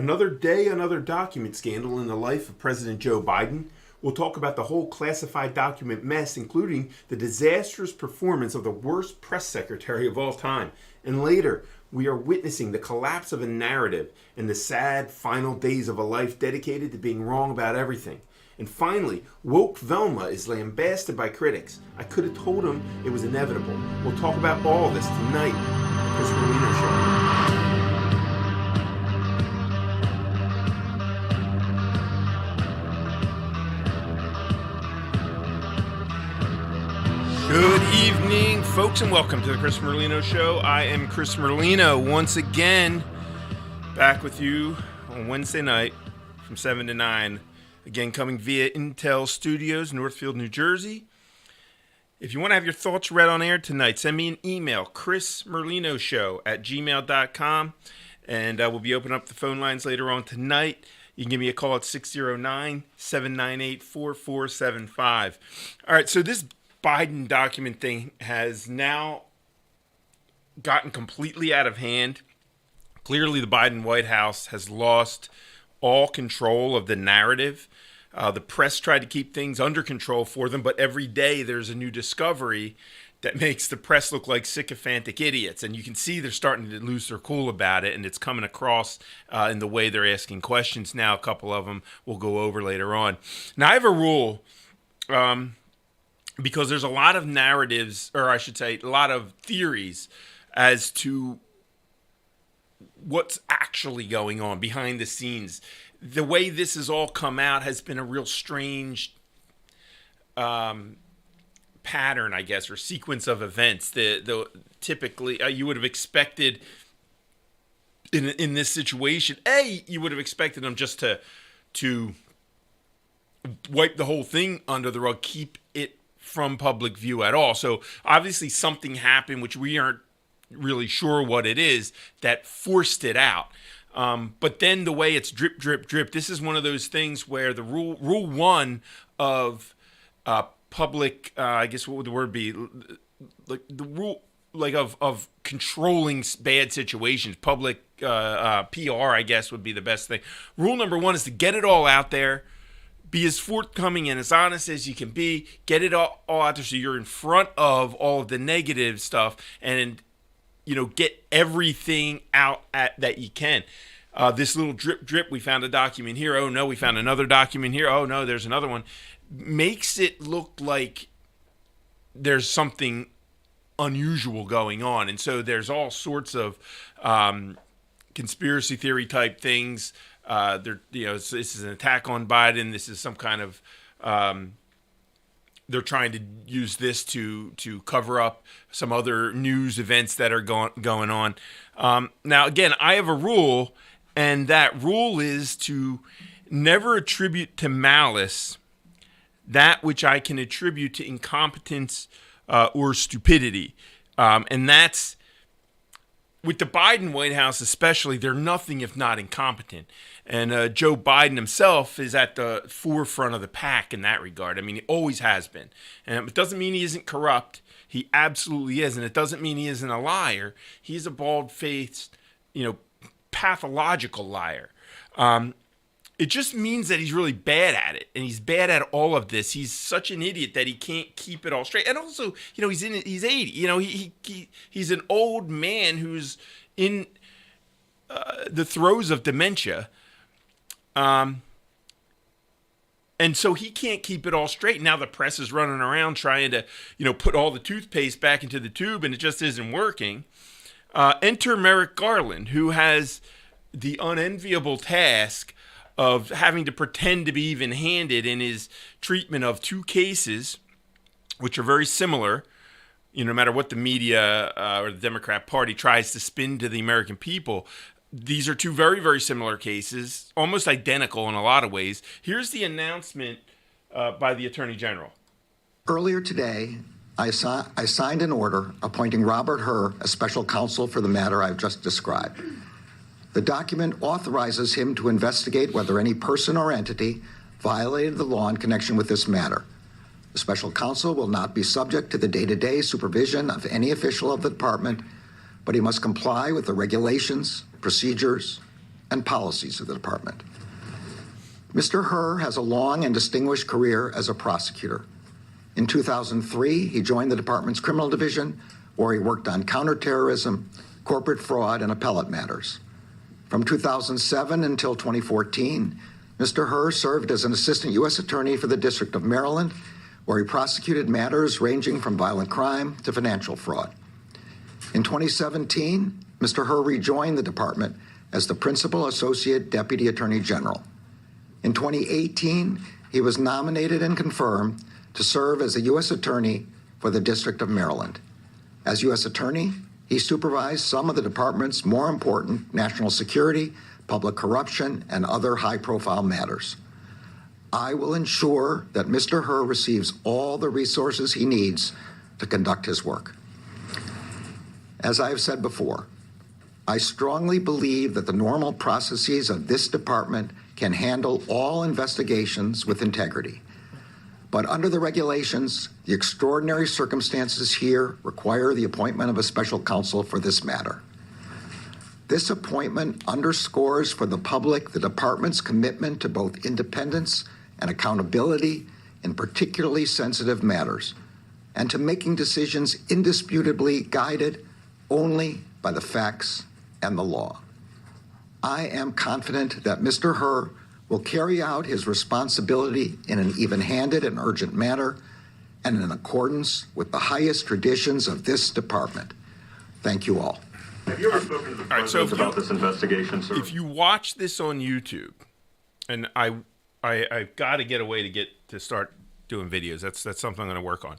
Another day, another document scandal in the life of President Joe Biden. We'll talk about the whole classified document mess, including the disastrous performance of the worst press secretary of all time. And later, we are witnessing the collapse of a narrative and the sad final days of a life dedicated to being wrong about everything. And finally, woke Velma is lambasted by critics. I could have told him it was inevitable. We'll talk about all this tonight on the Chris Merlino Show. Good evening, folks, and welcome to the Chris Merlino Show. I am Chris Merlino, once again, back with you on Wednesday night from 7 to 9. Again, coming via Intel Studios, Northfield, New Jersey. If you want to have your thoughts read on air tonight, send me an email, chrismerlinoshow@gmail.com, and we'll be opening up the phone lines later on tonight. You can give me a call at 609-798-4475. All right, so this Biden document thing has now gotten completely out of hand. Clearly, the Biden White House has lost all control of the narrative. The press tried to keep things under control for them, but every day there's a new discovery that makes the press look like sycophantic idiots. And you can see they're starting to lose their cool about it, and it's coming across in the way they're asking questions now. A couple of them we'll go over later on. Now, I have a rule. Because there's a lot of narratives, or I should say, a lot of theories as to what's actually going on behind the scenes. The way this has all come out has been a real strange pattern, I guess, or sequence of events. The typically you would have expected in this situation, you would have expected them just to wipe the whole thing under the rug, keep it from public view at all. So obviously something happened, which we aren't really sure what it is, that forced it out. But then the way it's drip, drip, drip, this is one of those things where the rule one of public, I guess what would the word be? Like the rule like of controlling bad situations, public PR, I guess would be the best thing. Rule number one is to get it all out there. Be as forthcoming and as honest as you can be. Get it all out there so you're in front of all of the negative stuff and, get everything out that you can. This little drip, drip, we found a document here. Oh, no, we found another document here. Oh, no, there's another one. Makes it look like there's something unusual going on. And so there's all sorts of conspiracy theory type things. This is an attack on Biden. This is some kind of they're trying to use this to cover up some other news events that are going on. Now, again, I have a rule, and that rule is to never attribute to malice that which I can attribute to incompetence or stupidity, and that's. With the Biden White House especially, they're nothing if not incompetent. And Joe Biden himself is at the forefront of the pack in that regard. I mean, he always has been. And it doesn't mean he isn't corrupt. He absolutely is. And it doesn't mean he isn't a liar. He's a bald-faced, pathological liar. It just means that he's really bad at it, and he's bad at all of this. He's such an idiot that he can't keep it all straight. And also, he's 80. He's an old man who's in the throes of dementia, and so he can't keep it all straight. Now the press is running around trying to, put all the toothpaste back into the tube, and it just isn't working. Enter Merrick Garland, who has the unenviable task of having to pretend to be even-handed in his treatment of two cases, which are very similar, no matter what the media or the Democrat Party tries to spin to the American people. These are two very, very similar cases, almost identical in a lot of ways. Here's the announcement by the Attorney General. Earlier today, I signed an order appointing Robert Hur as special counsel for the matter I've just described. The document authorizes him to investigate whether any person or entity violated the law in connection with this matter. The special counsel will not be subject to the day-to-day supervision of any official of the department, but he must comply with the regulations, procedures, and policies of the department. Mr. Herr has a long and distinguished career as a prosecutor. In 2003, he joined the department's criminal division, where he worked on counterterrorism, corporate fraud, and appellate matters. From 2007 until 2014, Mr. Herr served as an assistant U.S. attorney for the District of Maryland, where he prosecuted matters ranging from violent crime to financial fraud. In 2017, Mr. Herr rejoined the department as the Principal Associate Deputy Attorney General. In 2018, he was nominated and confirmed to serve as a U.S. Attorney for the District of Maryland. As U.S. Attorney, he supervised some of the department's more important national security, public corruption, and other high-profile matters. I will ensure that Mr. Herr receives all the resources he needs to conduct his work. As I have said before, I strongly believe that the normal processes of this department can handle all investigations with integrity. But under the regulations, the extraordinary circumstances here require the appointment of a special counsel for this matter. This appointment underscores for the public the department's commitment to both independence and accountability in particularly sensitive matters, and to making decisions indisputably guided only by the facts and the law. I am confident that Mr. Herr will carry out his responsibility in an even-handed and urgent manner and in accordance with the highest traditions of this department. Thank you all. Have you ever spoken to the president about this investigation, sir? If you watch this on YouTube, and I've got to get a way to start doing videos. That's something I'm going to work on.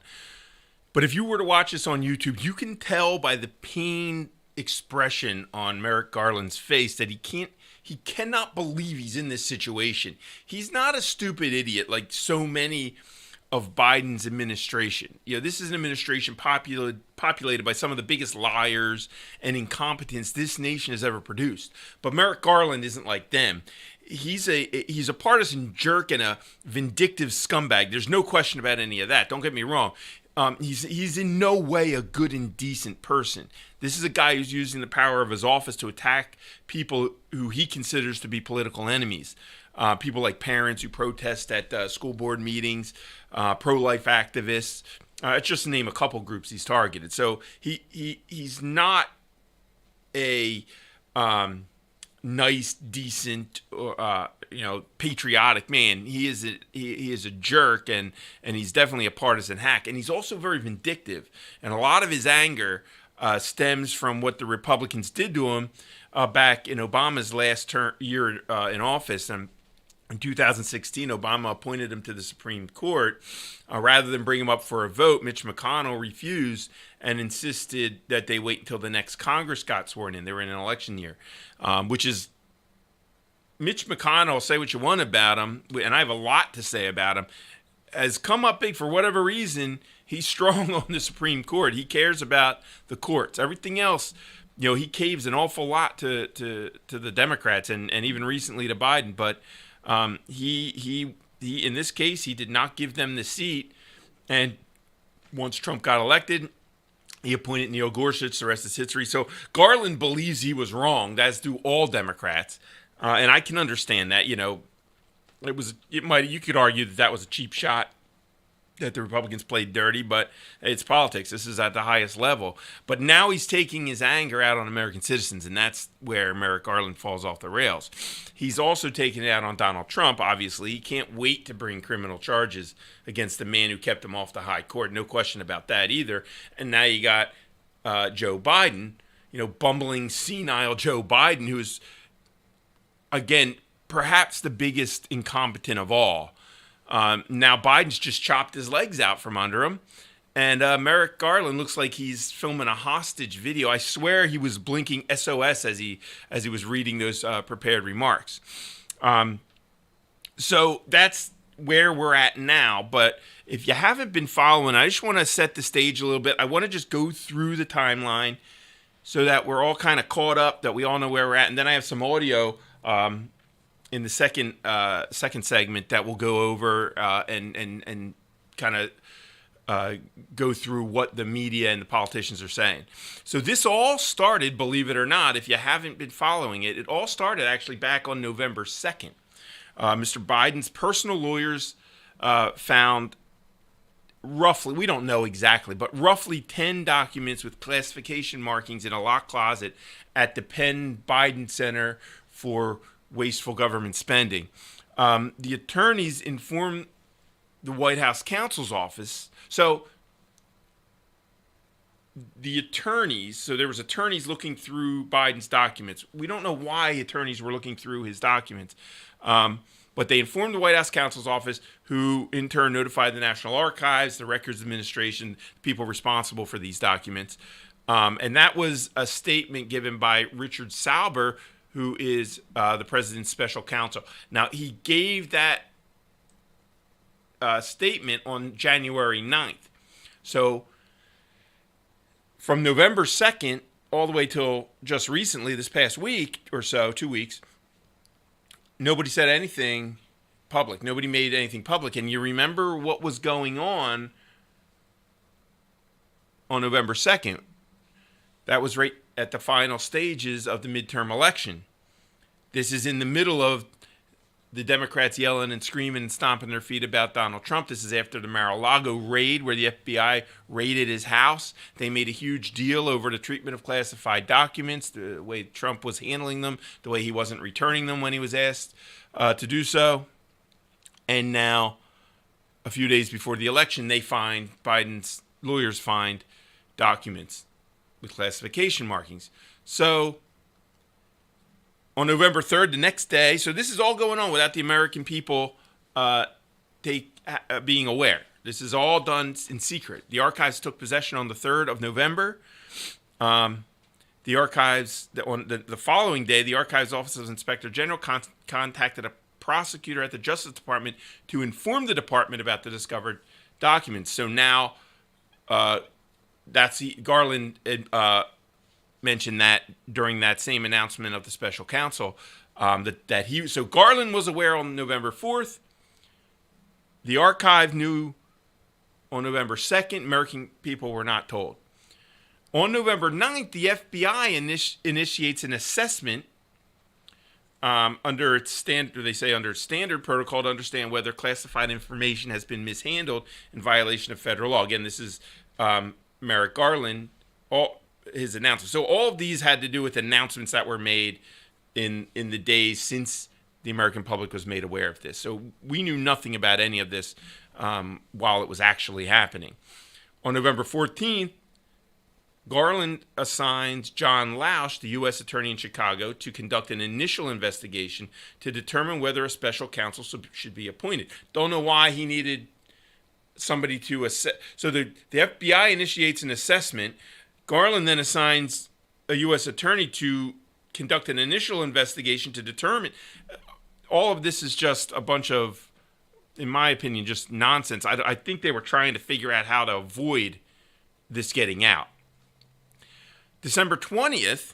But if you were to watch this on YouTube, you can tell by the pain expression on Merrick Garland's face that he cannot believe he's in this situation. He's not a stupid idiot like so many of Biden's administration. You know, this is an administration populated by some of the biggest liars and incompetents this nation has ever produced. But Merrick Garland isn't like them. He's a partisan jerk and a vindictive scumbag. There's no question about any of that. Don't get me wrong. He's in no way a good and decent person. This is a guy who's using the power of his office to attack people who he considers to be political enemies. People like parents who protest at school board meetings, pro-life activists. Just to name a couple groups he's targeted. So he's not a nice, decent, patriotic man. He is a jerk, and he's definitely a partisan hack. And he's also very vindictive. And a lot of his anger stems from what the Republicans did to him back in Obama's last year in office. And in 2016, Obama appointed him to the Supreme Court. Rather than bring him up for a vote, Mitch McConnell refused and insisted that they wait until the next Congress got sworn in. They were in an election year, which is Mitch McConnell, say what you want about him, and I have a lot to say about him, has come up big for whatever reason. He's strong on the Supreme Court. He cares about the courts. Everything else, he caves an awful lot to the Democrats and even recently to Biden. But he in this case, he did not give them the seat. And once Trump got elected, he appointed Neil Gorsuch. The rest is history. So Garland believes he was wrong, as do all Democrats. And I can understand that. You could argue that was a cheap shot, that the Republicans played dirty, but it's politics. This is at the highest level. But now he's taking his anger out on American citizens, and that's where Merrick Garland falls off the rails. He's also taking it out on Donald Trump, obviously. He can't wait to bring criminal charges against the man who kept him off the high court. No question about that either. And now you got Joe Biden, bumbling, senile Joe Biden, who is, again, perhaps the biggest incompetent of all. Now Biden's just chopped his legs out from under him, and Merrick Garland looks like he's filming a hostage video. I swear he was blinking SOS as he was reading those prepared remarks. So that's where we're at now. But if you haven't been following, I just want to set the stage a little bit. I want to just go through the timeline so that we're all kind of caught up, that we all know where we're at, and then I have some audio in the second segment that we'll go over and kind of go through what the media and the politicians are saying. So this all started, believe it or not, if you haven't been following it, it all started actually back on November 2nd. Mr. Biden's personal lawyers found roughly, we don't know exactly, but roughly 10 documents with classification markings in a locked closet at the Penn Biden Center for Wasteful Government Spending. The attorneys informed the White House counsel's office. So the attorneys, so there was attorneys looking through Biden's documents. We don't know why attorneys were looking through his documents. But they informed the White House counsel's office, who in turn notified the National Archives, the Records Administration, the people responsible for these documents. And that was a statement given by Richard Sauber, who is the president's special counsel. Now, he gave that statement on January 9th. So from November 2nd all the way till just recently, this past week or so, 2 weeks, nobody said anything public. Nobody made anything public. And you remember what was going on November 2nd. That was right at the final stages of the midterm election. This is in the middle of the Democrats yelling and screaming and stomping their feet about Donald Trump. This is after the Mar-a-Lago raid, where the FBI raided his house. They made a huge deal over the treatment of classified documents, the way Trump was handling them, the way he wasn't returning them when he was asked to do so. And now, a few days before the election, Biden's lawyers find documents with classification markings. So on November 3rd, the next day, so this is all going on without the American people being aware. This is all done in secret. The archives took possession on the 3rd of November. The archives, on the following day, the Archives Office of Inspector General contacted a prosecutor at the Justice Department to inform the department about the discovered documents. So now, Garland mentioned that during that same announcement of the special counsel, so Garland was aware on November 4th. The archive knew on November 2nd. American people were not told. On November 9th, the FBI initiates an assessment under its standard protocol to understand whether classified information has been mishandled in violation of federal law. Again, this is Merrick Garland, his announcements. So all of these had to do with announcements that were made in the days since the American public was made aware of this. So we knew nothing about any of this while it was actually happening. On November 14th, Garland assigns John Lausch, the U.S. Attorney in Chicago, to conduct an initial investigation to determine whether a special counsel should be appointed. Don't know why he needed somebody to assess. So the FBI initiates an assessment. Garland then assigns a U.S. attorney to conduct an initial investigation to determine. All of this is just a bunch of, in my opinion, just nonsense. I think they were trying to figure out how to avoid this getting out. December 20th,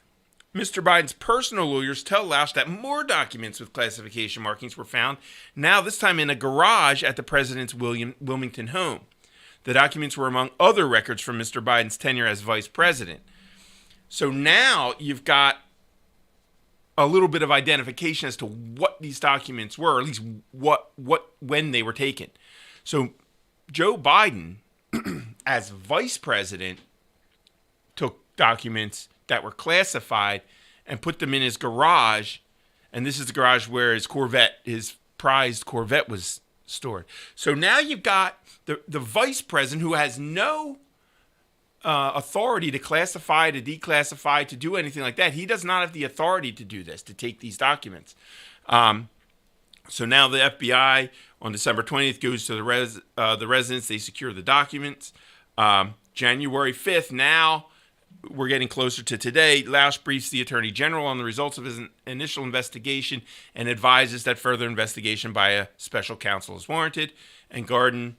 Mr. Biden's personal lawyers tell Lausch that more documents with classification markings were found, now this time in a garage at the president's Wilmington home. The documents were among other records from Mr. Biden's tenure as vice president. So now you've got a little bit of identification as to what these documents were, or at least when they were taken. So Joe Biden, as vice president, took documents that were classified and put them in his garage, and this is the garage where his prized Corvette was stored. So now you've got the vice president, who has no authority to classify, to declassify, to do anything like that. He does not have the authority to do this, to take these documents. So now the FBI on December 20th goes to the residence. They secure the documents. January 5th, now we're getting closer to today, Lausch briefs the Attorney General on the results of his initial investigation and advises that further investigation by a special counsel is warranted. And Garland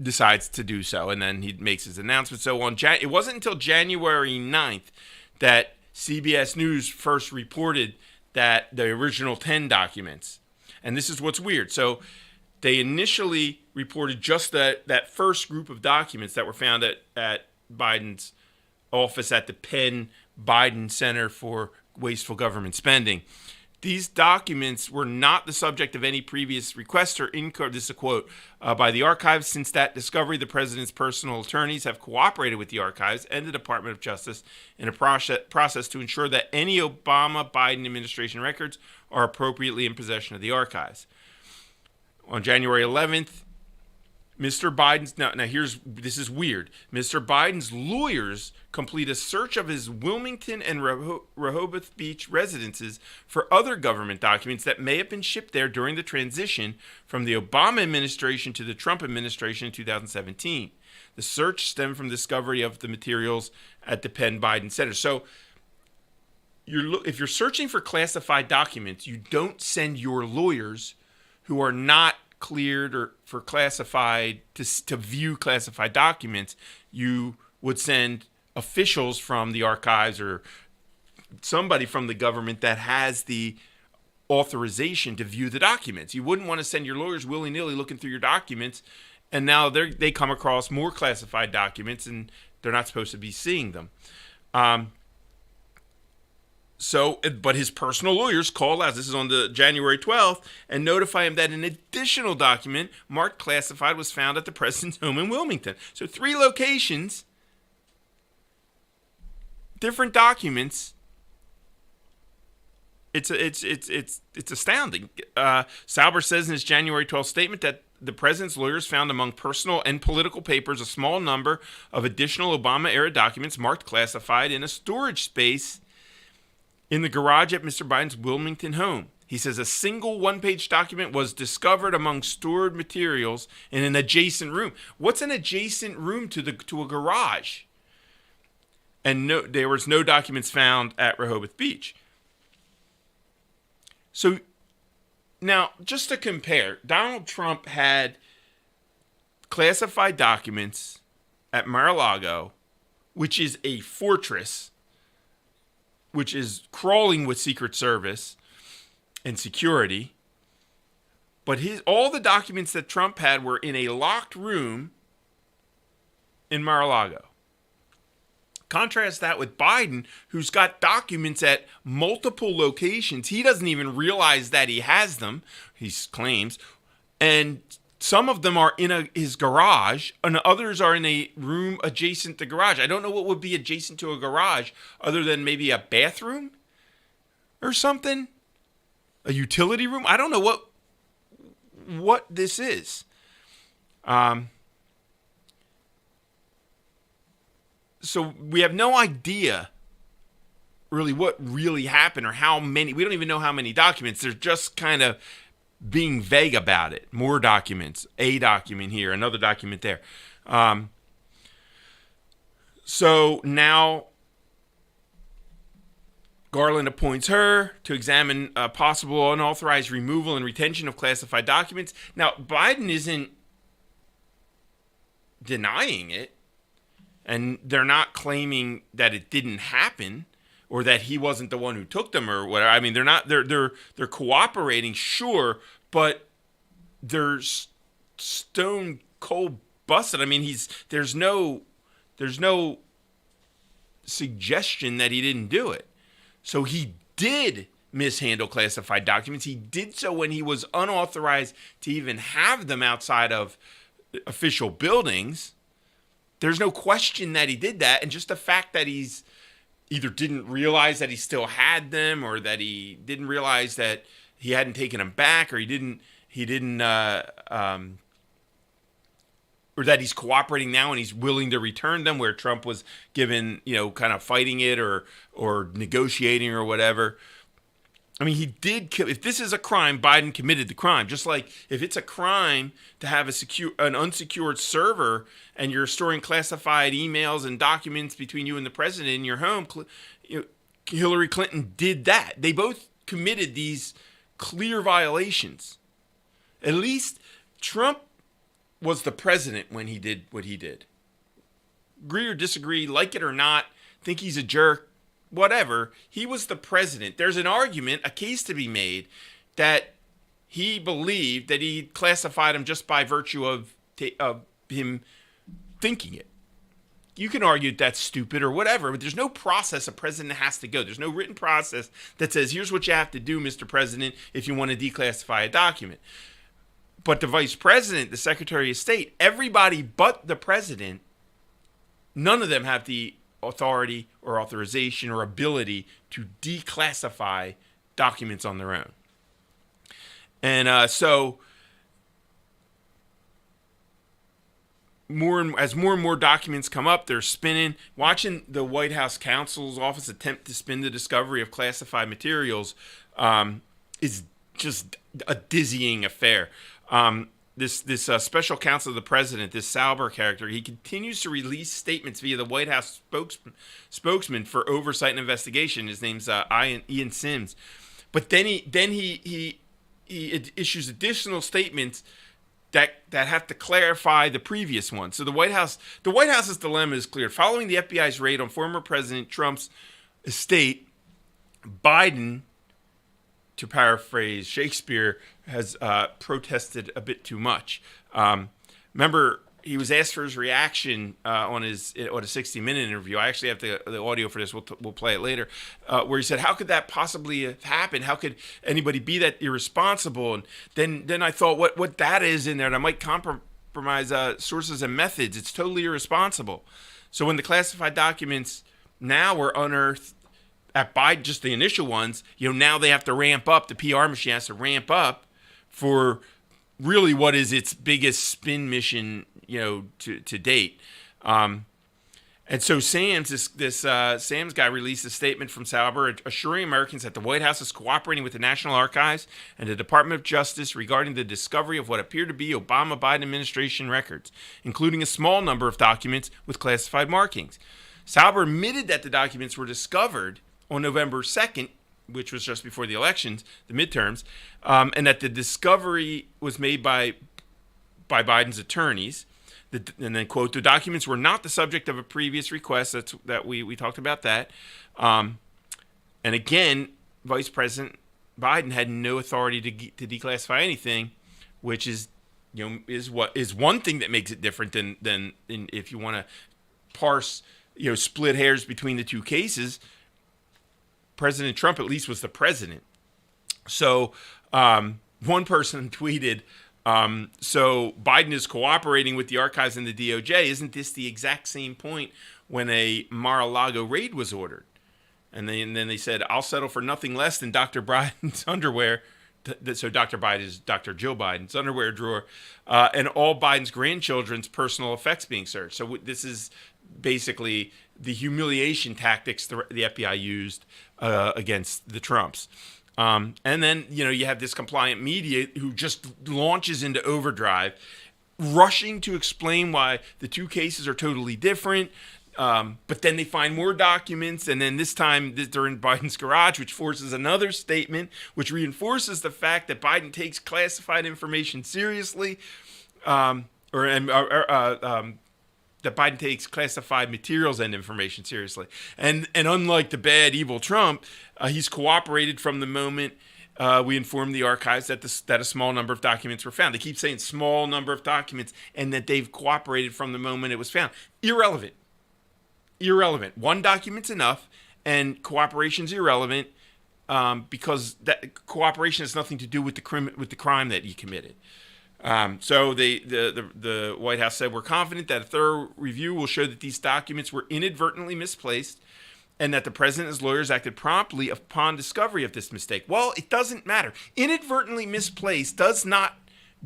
decides to do so, and then he makes his announcement. So it wasn't until January 9th that CBS News first reported that the original 10 documents, and this is what's weird. So They initially reported just that first group of documents that were found at Biden's office at the Penn Biden Center for Wasteful Government Spending. These documents were not the subject of any previous request or inquiry. This is a quote by the archives. Since that discovery, the president's personal attorneys have cooperated with the archives and the Department of Justice in a process to ensure that any Obama-Biden administration records are appropriately in possession of the archives. On January 11th, Mr. Biden's this is weird. Mr. Biden's lawyers complete a search of his Wilmington and Rehoboth Beach residences for other government documents that may have been shipped there during the transition from the Obama administration to the Trump administration in 2017. The search stemmed from discovery of the materials at the Penn Biden Center. So if you're searching for classified documents, you don't send your lawyers who are not cleared or for classified to view classified documents. You would send officials from the archives or somebody from the government that has the authorization to view the documents. You wouldn't want to send your lawyers willy-nilly looking through your documents, and now they come across more classified documents and they're not supposed to be seeing them. But his personal lawyers call out, this is on the January 12th, and notify him that an additional document marked classified was found at the president's home in Wilmington. So 3 locations, different documents. It's astounding. Sauber says in his January 12th statement that the president's lawyers found among personal and political papers a small number of additional Obama-era documents marked classified in a storage space in the garage at Mr. Biden's Wilmington home. He says a single one-page document was discovered among stored materials in an adjacent room. What's an adjacent room to a garage? And there was no documents found at Rehoboth Beach. So now, just to compare, Donald Trump had classified documents at Mar-a-Lago, which is a fortress, which is crawling with Secret Service and security. But all the documents that Trump had were in a locked room in Mar-a-Lago. Contrast that with Biden, who's got documents at multiple locations. He doesn't even realize that he has them, he claims. And some of them are in his garage, and others are in a room adjacent to the garage. I don't know what would be adjacent to a garage other than maybe a bathroom or something, a utility room. I don't know what this is. So we have no idea really what really happened or how many. We don't even know how many documents. They're just kind of being vague about it. More documents, a document here, another document there. So now Garland appoints her to examine possible unauthorized removal and retention of classified documents. Now, Biden isn't denying it, and they're not claiming that it didn't happen or that he wasn't the one who took them or whatever. I mean, they're cooperating, sure, but they're stone cold busted. I mean, there's no suggestion that he didn't do it. So he did mishandle classified documents. He did so when he was unauthorized to even have them outside of official buildings. There's no question that he did that. And just the fact that he's either didn't realize that he still had them, or that he didn't realize that he hadn't taken them back, or or that he's cooperating now and he's willing to return them, where Trump was given, kind of fighting it or negotiating or whatever. I mean, he did. If this is a crime, Biden committed the crime. Just like if it's a crime to have an unsecured server and you're storing classified emails and documents between you and the president in your home, Hillary Clinton did that. They both committed these clear violations. At least Trump was the president when he did what he did. Agree or disagree, like it or not, think he's a jerk, whatever, he was the president. There's an argument, a case to be made, that he believed that he classified them just by virtue of him thinking it. You can argue that's stupid or whatever, but there's no process a president has to go. There's no written process that says, here's what you have to do, Mr. President, if you want to declassify a document. But the vice president, the secretary of state, everybody but the president, none of them have the authority or authorization or ability to declassify documents on their own. And so as more and more documents come up, they're spinning. Watching the White House counsel's office attempt to spin the discovery of classified materials is just a dizzying affair. This special counsel of the president, this Sauber character, he continues to release statements via the White House spokesman for oversight and investigation. His name's Ian Sims. But then he issues additional statements that have to clarify the previous one. So the White House's dilemma is clear. Following the FBI's raid on former President Trump's estate, Biden, to paraphrase Shakespeare, has protested a bit too much. Remember, he was asked for his reaction on a 60-minute interview. I actually have the audio for this. We'll play it later, where he said, "How could that possibly have happened? How could anybody be that irresponsible?" And then I thought, what that is in there, and I might compromise sources and methods. It's totally irresponsible. So when the classified documents now were unearthed at Biden, just the initial ones, now they have to ramp up. The PR machine has to ramp up for really what is its biggest spin mission, to date. And so Sam's guy released a statement from Sauber assuring Americans that the White House is cooperating with the National Archives and the Department of Justice regarding the discovery of what appear to be Obama-Biden administration records, including a small number of documents with classified markings. Sauber admitted that the documents were discovered on November 2nd, which was just before the elections, the midterms, and that the discovery was made by Biden's attorneys. And then, quote, "The documents were not the subject of a previous request." We talked about that. And again, Vice President Biden had no authority to declassify anything, which is one thing that makes it different than if you want to parse, split hairs between the two cases. President Trump at least was the president. So one person tweeted, so Biden is cooperating with the archives and the DOJ. Isn't this the exact same point when a Mar-a-Lago raid was ordered? And then they said, "I'll settle for nothing less than Dr. Biden's underwear." So Dr. Biden is Dr. Joe Biden's underwear drawer, and all Biden's grandchildren's personal effects being searched. So this is basically the humiliation tactics the FBI used against the Trumps. And then, you have this compliant media who just launches into overdrive, rushing to explain why the two cases are totally different. But then they find more documents, and then this time they're in Biden's garage, which forces another statement, which reinforces the fact that Biden takes classified information seriously, that Biden takes classified materials and information seriously. And unlike the bad, evil Trump, he's cooperated from the moment we informed the archives that a small number of documents were found. They keep saying small number of documents and that they've cooperated from the moment it was found. Irrelevant. One document's enough, and cooperation's irrelevant because that cooperation has nothing to do with the crime that he committed. So the White House said, "We're confident that a thorough review will show that these documents were inadvertently misplaced and that the president and his lawyers acted promptly upon discovery of this mistake." Well, it doesn't matter. Inadvertently misplaced does not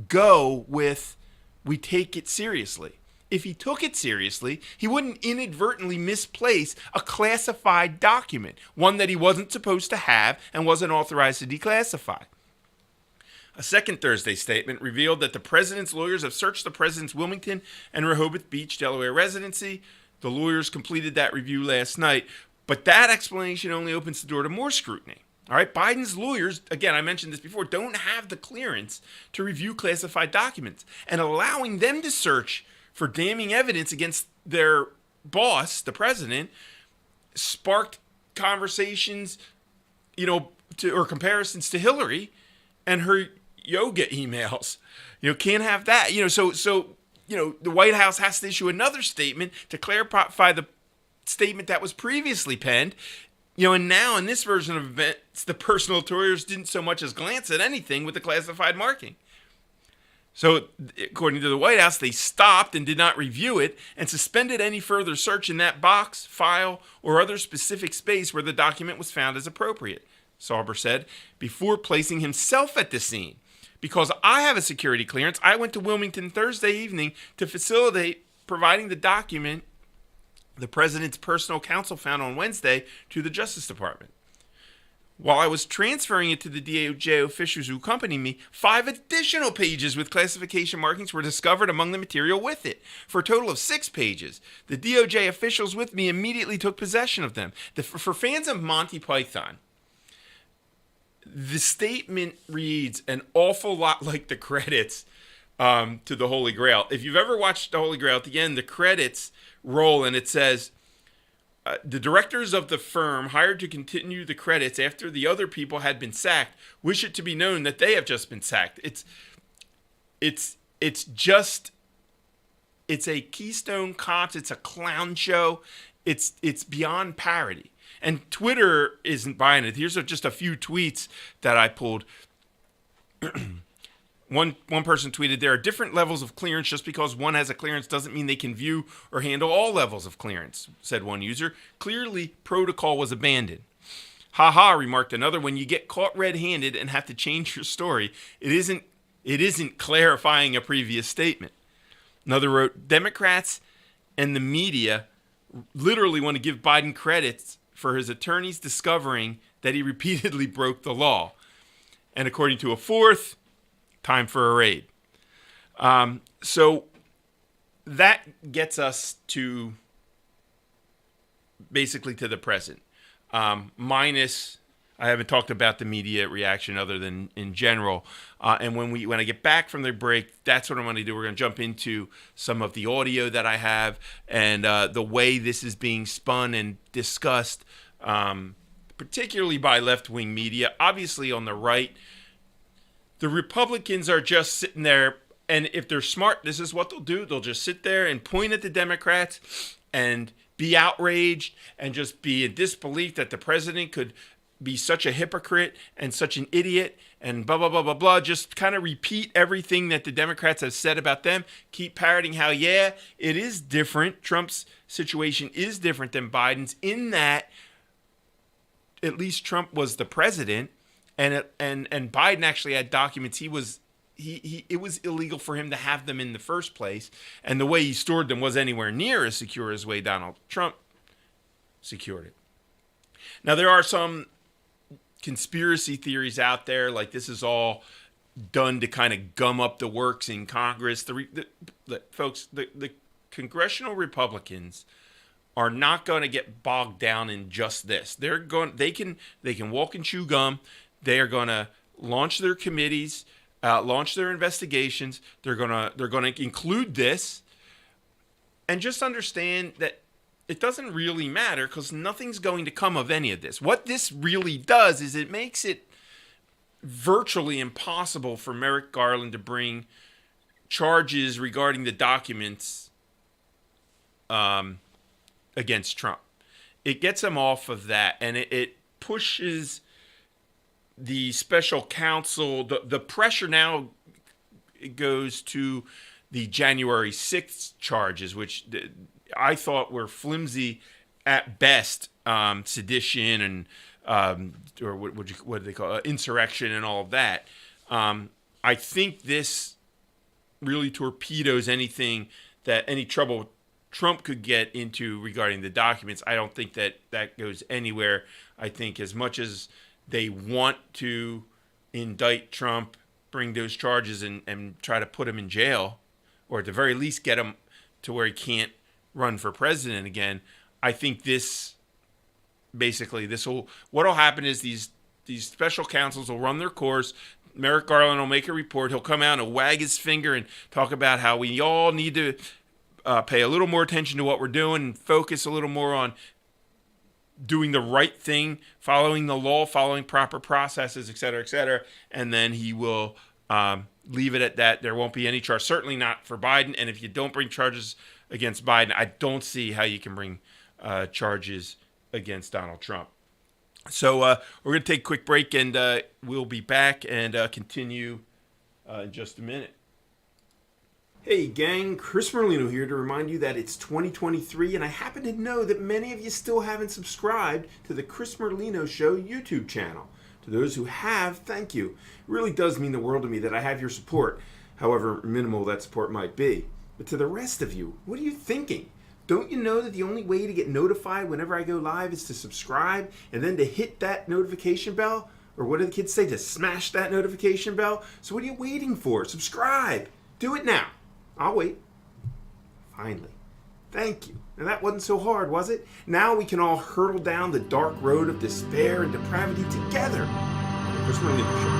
go with we take it seriously. If he took it seriously, he wouldn't inadvertently misplace a classified document, one that he wasn't supposed to have and wasn't authorized to declassify. A second Thursday statement revealed that the president's lawyers have searched the president's Wilmington and Rehoboth Beach, Delaware residency. The lawyers completed that review last night, but that explanation only opens the door to more scrutiny. All right, Biden's lawyers, again, I mentioned this before, don't have the clearance to review classified documents, and allowing them to search for damning evidence against their boss, the president, sparked conversations, or comparisons to Hillary and her, yoga emails. Can't have that. So the White House has to issue another statement to clarify the statement that was previously penned. And now in this version of events, the personal tours didn't so much as glance at anything with the classified marking. So, according to the White House, they stopped and did not review it and suspended any further search in that box, file, or other specific space where the document was found as appropriate, Sauber said, before placing himself at the scene. Because I have a security clearance, I went to Wilmington Thursday evening to facilitate providing the document the president's personal counsel found on Wednesday to the Justice Department. While I was transferring it to the DOJ officials who accompanied me, 5 additional pages with classification markings were discovered among the material with it, for a total of 6 pages. The DOJ officials with me immediately took possession of them. For fans of Monty Python, the statement reads an awful lot like the credits to the Holy Grail. If you've ever watched the Holy Grail, at the end, the credits roll and it says, the directors of the firm hired to continue the credits after the other people had been sacked wish it to be known that they have just been sacked. It's a Keystone Cops. It's a clown show. It's beyond parody. And Twitter isn't buying it. Here's just a few tweets that I pulled. One person tweeted, there are different levels of clearance. Just because one has a clearance doesn't mean they can view or handle all levels of clearance, said one user. Clearly, protocol was abandoned. Ha, remarked another, when you get caught red-handed and have to change your story, it isn't clarifying a previous statement. Another wrote, Democrats and the media literally want to give Biden credits for his attorneys discovering that he repeatedly broke the law. And according to a fourth, time for a raid. So that gets us to basically to the present. Minus, I haven't talked about the media reaction other than in general. And when I get back from the break, that's what I'm going to do. We're going to jump into some of the audio that I have and the way this is being spun and discussed, particularly by left-wing media. Obviously on the right, the Republicans are just sitting there, and if they're smart, this is what they'll do. They'll just sit there and point at the Democrats and be outraged and just be in disbelief that the president could be such a hypocrite and such an idiot and blah, blah, blah, blah, blah. Just kind of repeat everything that the Democrats have said about them. Keep parroting how, yeah, it is different. Trump's situation is different than Biden's in that at least Trump was the president. And Biden actually had documents. It was illegal for him to have them in the first place, and the way he stored them was anywhere near as secure as the way Donald Trump secured it. Now there are some conspiracy theories out there, like this is all done to kind of gum up the works in Congress. Folks, the congressional Republicans are not going to get bogged down in just this. They can walk and chew gum. They are going to launch their committees, launch their investigations. They're going to include this, and just understand that it doesn't really matter because nothing's going to come of any of this. What this really does is it makes it virtually impossible for Merrick Garland to bring charges regarding the documents against Trump. It gets him off of that, and it pushes the special counsel. The pressure now goes to the January 6th charges, which I thought were flimsy at best, sedition and or what do they call it? Insurrection and all of that. I think this really torpedoes anything that any trouble Trump could get into regarding the documents. I don't think that goes anywhere. I think as much as they want to indict Trump, bring those charges and try to put him in jail, or at the very least get him to where he can't run for president again. I think what'll happen is these special counsels will run their course. Merrick Garland will make a report. He'll come out and wag his finger and talk about how we all need to pay a little more attention to what we're doing and focus a little more on doing the right thing, following the law, following proper processes, et cetera, and then he will Leave it at that. There won't be any charge. Certainly not for Biden. And if you don't bring charges against Biden, I don't see how you can bring charges against Donald Trump. So we're going to take a quick break, and we'll be back and continue in just a minute. Hey gang, Chris Merlino here to remind you that it's 2023, and I happen to know that many of you still haven't subscribed to the Chris Merlino Show YouTube channel. To those who have, thank you. It really does mean the world to me that I have your support, however minimal that support might be. But to the rest of you, what are you thinking? Don't you know that the only way to get notified whenever I go live is to subscribe and then to hit that notification bell? Or what do the kids say? To smash that notification bell? So what are you waiting for? Subscribe. Do it now. I'll wait. Finally. Thank you. Now that wasn't so hard, was it? Now we can all hurtle down the dark road of despair and depravity together. Chris Merlino Show.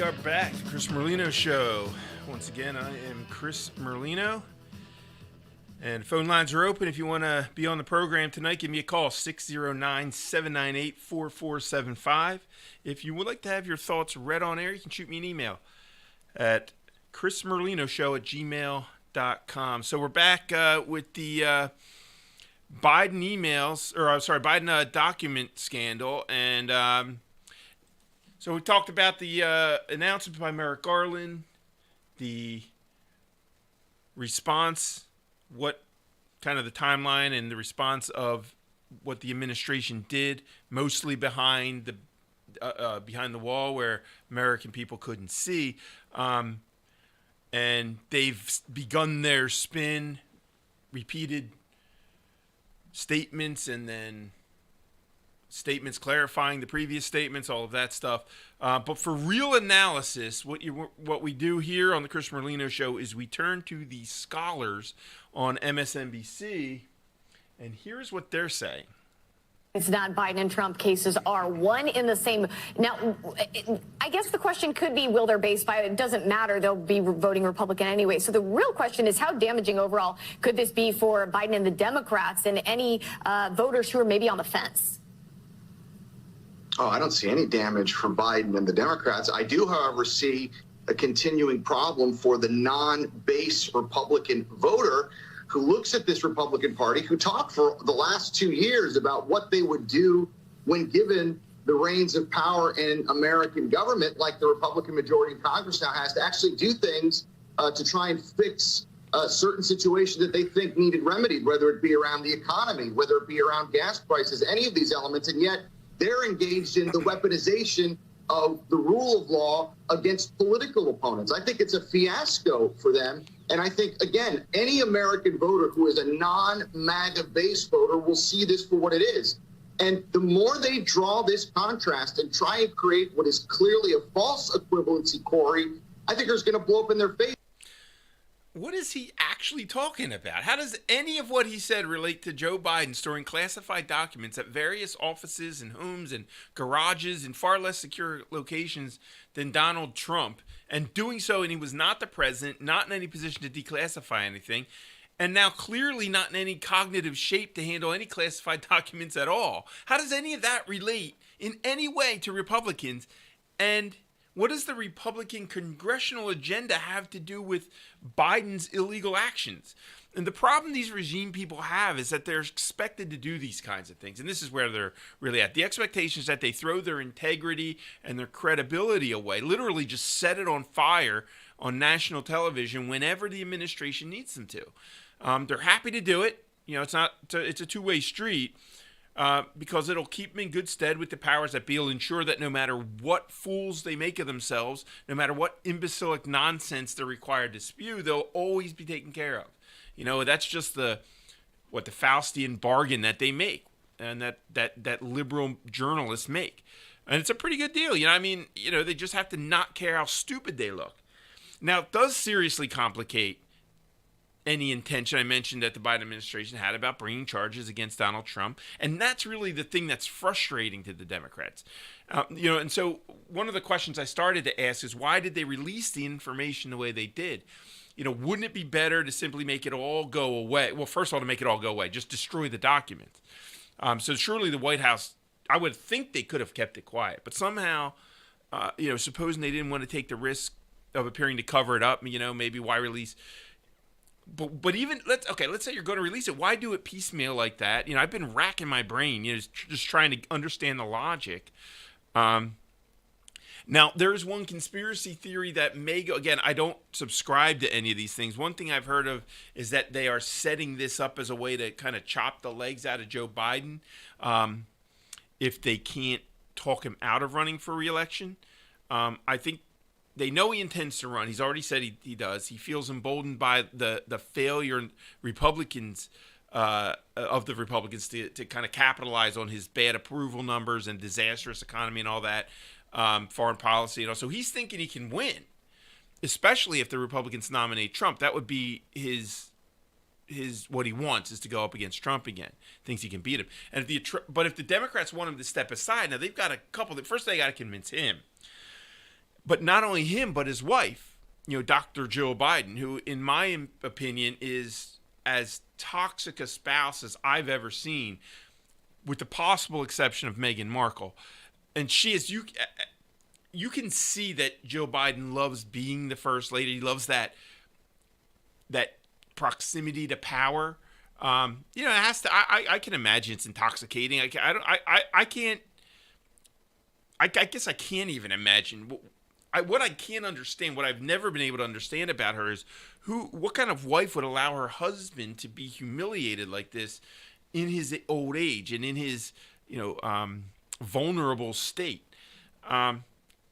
are back. The Chris Merlino Show. Once again, I am Chris Merlino. And phone lines are open. If you want to be on the program tonight, give me a call, 609-798-4475. If you would like to have your thoughts read on air, you can shoot me an email at chrismerlinoshow@gmail.com. So we're back with the Biden emails, Biden document scandal. And so we talked about the announcement by Merrick Garland, the response, what kind of the timeline and the response of what the administration did, mostly behind the wall where American people couldn't see. And they've begun their spin, repeated statements, and then statements clarifying the previous statements, all of that stuff. But for real analysis, what we do here on the Chris Merlino Show is we turn to the scholars on MSNBC, and here's what they're saying. It's not Biden and Trump cases are one in the same. Now, I guess the question could be, will their base buy? It doesn't matter. They'll be voting Republican anyway. So the real question is, how damaging overall could this be for Biden and the Democrats and any voters who are maybe on the fence? Oh, I don't see any damage for Biden and the Democrats. I do, however, see a continuing problem for the non-base Republican voter who looks at this Republican Party, who talked for the last 2 years about what they would do when given the reins of power in American government, like the Republican majority in Congress now has, to actually do things to try and fix certain situations that they think needed remedied, whether it be around the economy, whether it be around gas prices, any of these elements. And yet they're engaged in the weaponization of the rule of law against political opponents. I think it's a fiasco for them. And I think, again, any American voter who is a non-MAGA base voter will see this for what it is. And the more they draw this contrast and try and create what is clearly a false equivalency, Corey, I think it's going to blow up in their face. What is he actually talking about? How does any of what he said relate to Joe Biden storing classified documents at various offices and homes and garages in far less secure locations than Donald Trump, and doing so, and he was not the president, not in any position to declassify anything, and now clearly not in any cognitive shape to handle any classified documents at all? How does any of that relate in any way to Republicans? And what does the Republican congressional agenda have to do with Biden's illegal actions? And the problem these regime people have is that they're expected to do these kinds of things. And this is where they're really at. The expectation is that they throw their integrity and their credibility away, literally just set it on fire on national television whenever the administration needs them to. They're happy to do it. You know, it's a two-way street. Because it'll keep them in good stead with the powers that be. It'll ensure that no matter what fools they make of themselves, no matter what imbecilic nonsense they're required to spew, they'll always be taken care of. You know, that's just the Faustian bargain that they make, and that liberal journalists make. And it's a pretty good deal. You know, I mean, you know, they just have to not care how stupid they look. Now, it does seriously complicate any intention I mentioned that the Biden administration had about bringing charges against Donald Trump. And that's really the thing that's frustrating to the Democrats. You know, and so one of the questions I started to ask is, why did they release the information the way they did? You know, wouldn't it be better to simply make it all go away? Well, first of all, to make it all go away, just destroy the documents. So surely the White House, I would think they could have kept it quiet. But somehow, you know, supposing they didn't want to take the risk of appearing to cover it up, you know, maybe why release? But even let's say you're going to release it. Why do it piecemeal like that? You know, I've been racking my brain, you know, just trying to understand the logic. Now, there is one conspiracy theory that may go. Again, I don't subscribe to any of these things. One thing I've heard of is that they are setting this up as a way to kind of chop the legs out of Joe Biden if they can't talk him out of running for re-election. I think they know he intends to run. He's already said he does. He feels emboldened by the failure Republicans of the Republicans to kind of capitalize on his bad approval numbers and disastrous economy and all that, foreign policy and all. So he's thinking he can win, especially if the Republicans nominate Trump. That would be his what he wants, is to go up against Trump again. Thinks he can beat him. And if the Democrats want him to step aside, now they've got a couple. First, they got to convince him. But not only him, but his wife, Dr. Joe Biden, who, in my opinion, is as toxic a spouse as I've ever seen, with the possible exception of Meghan Markle. And she is, you can see that Joe Biden loves being the first lady. He loves that proximity to power. It has to. I can imagine it's intoxicating. I can't. I guess I can't even imagine. What I can't understand, what I've never been able to understand about her is what kind of wife would allow her husband to be humiliated like this in his old age and in his, vulnerable state.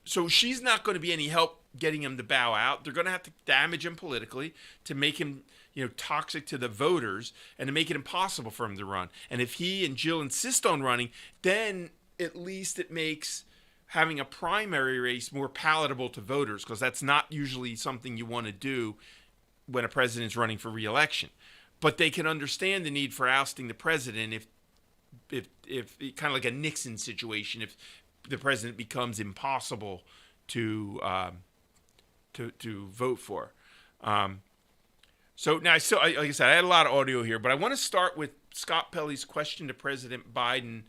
So she's not going to be any help getting him to bow out. They're going to have to damage him politically to make him, toxic to the voters and to make it impossible for him to run. And if he and Jill insist on running, then at least it makes having a primary race more palatable to voters, because that's not usually something you want to do when a president's running for re-election. But they can understand the need for ousting the president if kind of like a Nixon situation, if the president becomes impossible to vote for. So now, like I said, I had a lot of audio here, but I want to start with Scott Pelley's question to President Biden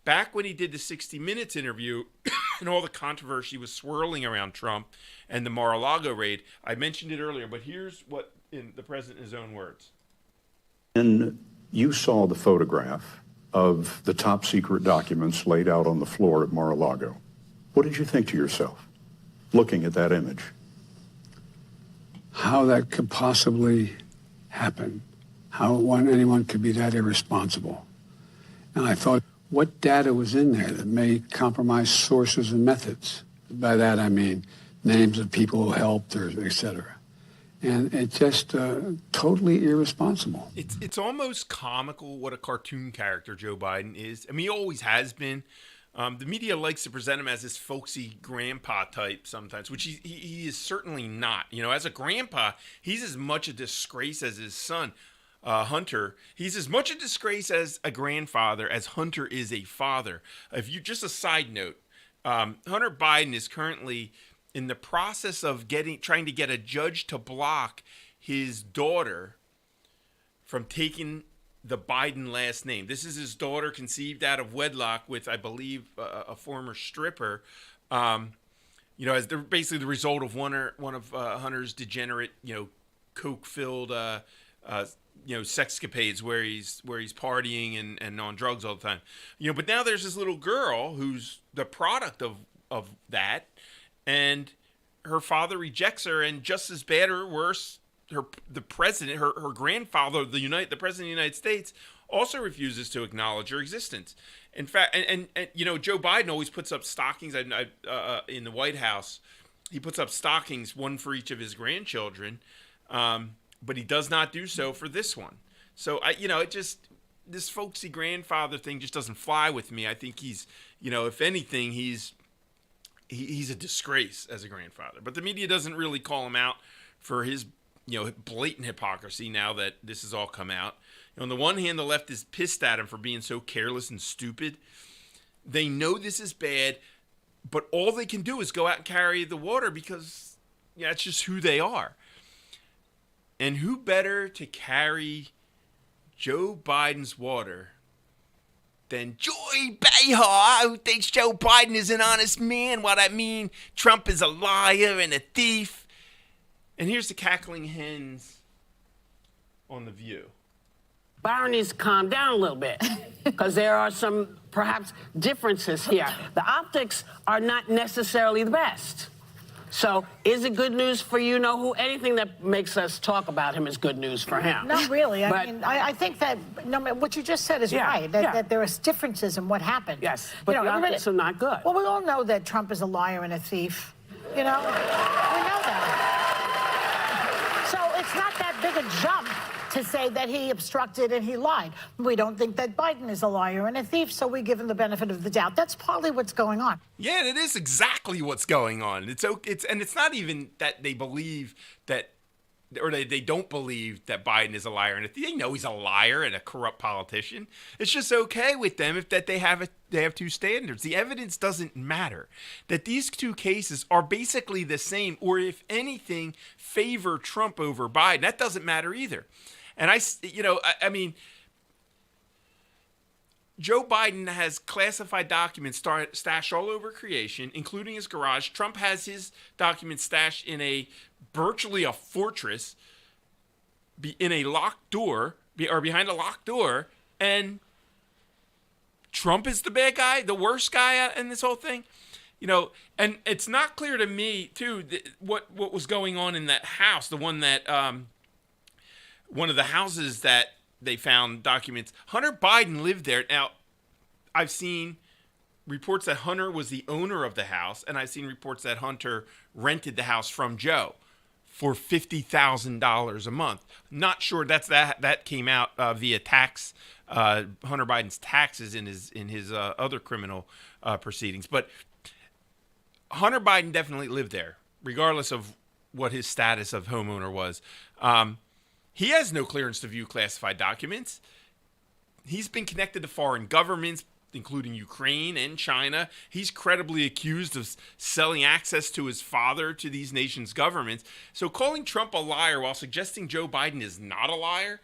back when he did the 60 Minutes interview and all the controversy was swirling around Trump and the Mar-a-Lago raid. I mentioned it earlier, but here's what in the president in his own words. And you saw the photograph of the top secret documents laid out on the floor at Mar-a-Lago. What did you think to yourself, looking at that image? How that could possibly happen, how anyone could be that irresponsible. And I thought, what data was in there that may compromise sources and methods? By that I mean names of people who helped, or et cetera. And it's just totally irresponsible. It's almost comical what a cartoon character Joe Biden is. I mean, he always has been. The media likes to present him as this folksy grandpa type sometimes, which he is certainly not. As a grandpa, he's as much a disgrace as his son, Hunter. He's as much a disgrace as a grandfather as Hunter is a father. Just a side note, Hunter Biden is currently in the process of trying to get a judge to block his daughter from taking the Biden last name. This is his daughter, conceived out of wedlock with, I believe, a former stripper. As basically the result of one of Hunter's degenerate, coke-filled, sexcapades where he's partying and on drugs all the time. But now there's this little girl who's the product of that, and her father rejects her, and just as bad or worse, her grandfather, the president of the United States, also refuses to acknowledge her existence. In fact, and Joe Biden always puts up stockings in the White House. He puts up stockings, one for each of his grandchildren, but he does not do so for this one. So this folksy grandfather thing just doesn't fly with me. I think he's, if anything, he's a disgrace as a grandfather. But the media doesn't really call him out for his blatant hypocrisy now that this has all come out. On the one hand, the left is pissed at him for being so careless and stupid. They know this is bad, but all they can do is go out and carry the water because it's just who they are. And who better to carry Joe Biden's water than Joy Behar, who thinks Joe Biden is an honest man, while I mean Trump is a liar and a thief. And here's the cackling hens on The View. Byron needs to calm down a little bit because there are some perhaps differences here. The optics are not necessarily the best. So is it good news for anything that makes us talk about him is good news for him? Not really. I think that what you just said is right, that there are differences in what happened. Yes, but the optics are not good. Well, we all know that Trump is a liar and a thief. We know that. So it's not that big a jump to say that he obstructed and he lied. We don't think that Biden is a liar and a thief, so we give him the benefit of the doubt. That's partly what's going on. Yeah, it is exactly what's going on. It's not even that they believe that or they don't believe that Biden is a liar, and if they know he's a liar and a corrupt politician, it's just okay with them if that they have two standards. The evidence doesn't matter. That these two cases are basically the same, or if anything, favor Trump over Biden. That doesn't matter either. And I mean, Joe Biden has classified documents stashed all over creation, including his garage. Trump has his documents stashed in virtually a fortress, in a locked door, or behind a locked door, and Trump is the bad guy, the worst guy in this whole thing. And it's not clear to me, too, what was going on in that house, the one that, one of the houses that they found documents. Hunter Biden lived there. Now, I've seen reports that Hunter was the owner of the house, and I've seen reports that Hunter rented the house from Joe for $50,000 a month. Not sure that came out via tax, Hunter Biden's taxes in his other criminal proceedings. But Hunter Biden definitely lived there, regardless of what his status of homeowner was. He has no clearance to view classified documents. He's been connected to foreign governments, including Ukraine and China. He's credibly accused of selling access to his father to these nations' governments. So calling Trump a liar while suggesting Joe Biden is not a liar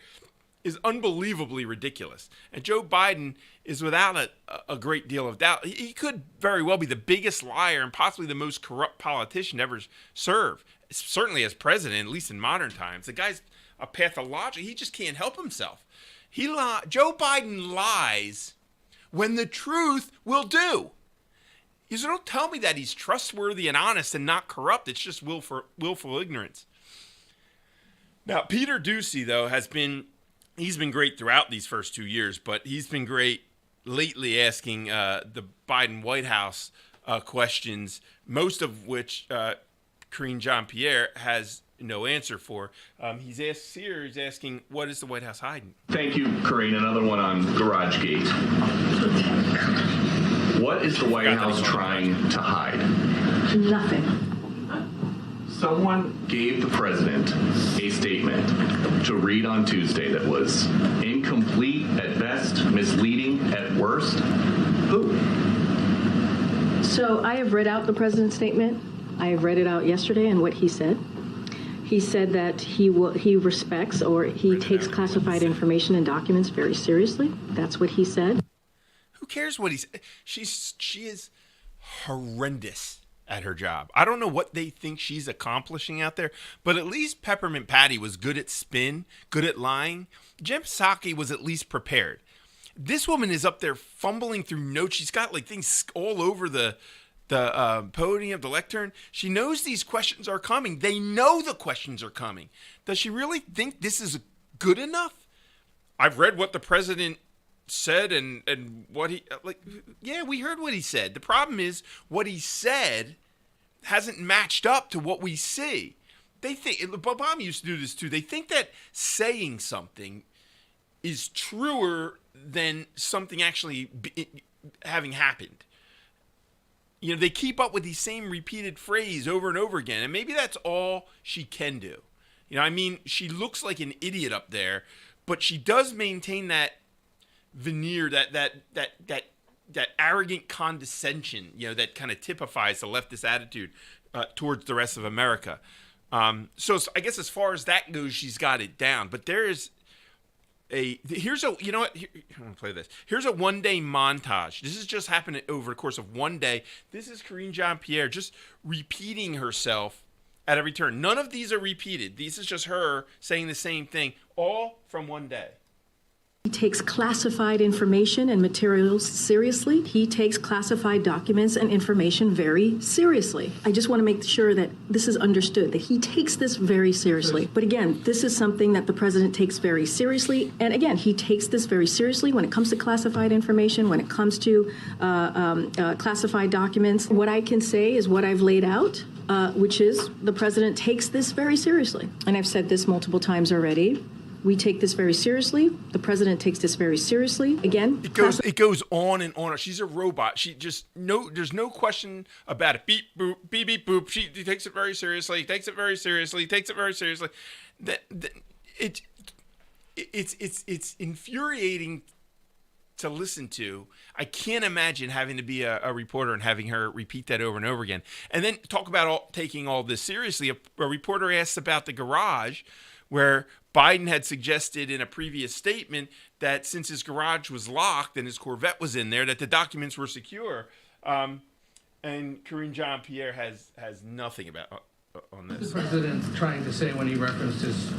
is unbelievably ridiculous. And Joe Biden is without a great deal of doubt. He could very well be the biggest liar and possibly the most corrupt politician ever served, certainly as president, at least in modern times. The guy's a pathologic. He just can't help himself. Joe Biden lies when the truth will do. So don't tell me that he's trustworthy and honest and not corrupt. It's just willful ignorance. Now, Peter Doocy, though, he's been great throughout these first 2 years, but he's been great lately asking the Biden White House questions, most of which Karine Jean-Pierre has no answer for. He's asking, what is the White House hiding? Thank you, Karine. Another one on GarageGate. What is the White House trying to hide? Nothing. Someone gave the president a statement to read on Tuesday that was incomplete at best, misleading at worst. Who? So I have read out the president's statement. I have read it out yesterday and what he said. He said that he respects or he takes classified information and documents very seriously. That's what he said. Who cares what he said? She is horrendous at her job. I don't know what they think she's accomplishing out there, but at least Peppermint Patty was good at spin, good at lying. Jen Psaki was at least prepared. This woman is up there fumbling through notes. She's got like things all over the podium, the lectern. She knows these questions are coming. They know the questions are coming. Does she really think this is good enough? I've read what the president said and what we heard what he said. The problem is what he said hasn't matched up to what we see. They think, Obama used to do this too. They think that saying something is truer than something actually having happened. They keep up with the same repeated phrase over and over again. And maybe that's all she can do. She looks like an idiot up there, but she does maintain that veneer, that arrogant condescension, that kind of typifies the leftist attitude towards the rest of America. So I guess as far as that goes, she's got it down. But here's I'm going to play this. Here's a one-day montage. This has just happened over the course of one day. This is Karine Jean-Pierre just repeating herself at every turn. None of these are repeated. This is just her saying the same thing, all from one day. He takes classified information and materials seriously. He takes classified documents and information very seriously. I just want to make sure that this is understood, that he takes this very seriously. But again, this is something that the president takes very seriously. And again, he takes this very seriously when it comes to classified information, when it comes to classified documents. What I can say is what I've laid out, which is the president takes this very seriously. And I've said this multiple times already. We take this very seriously. The president takes this very seriously. Again, it goes on and on. She's a robot. She just there's no question about it. Beep boop, beep beep boop. She takes it very seriously. Takes it very seriously. Takes it very seriously. It's infuriating to listen to. I can't imagine having to be a reporter and having her repeat that over and over again. And then talk about taking all this seriously. A reporter asked about the garage, where Biden had suggested in a previous statement that since his garage was locked and his Corvette was in there, that the documents were secure. And Karine Jean-Pierre has nothing about on this. What was the president trying to say when he referenced his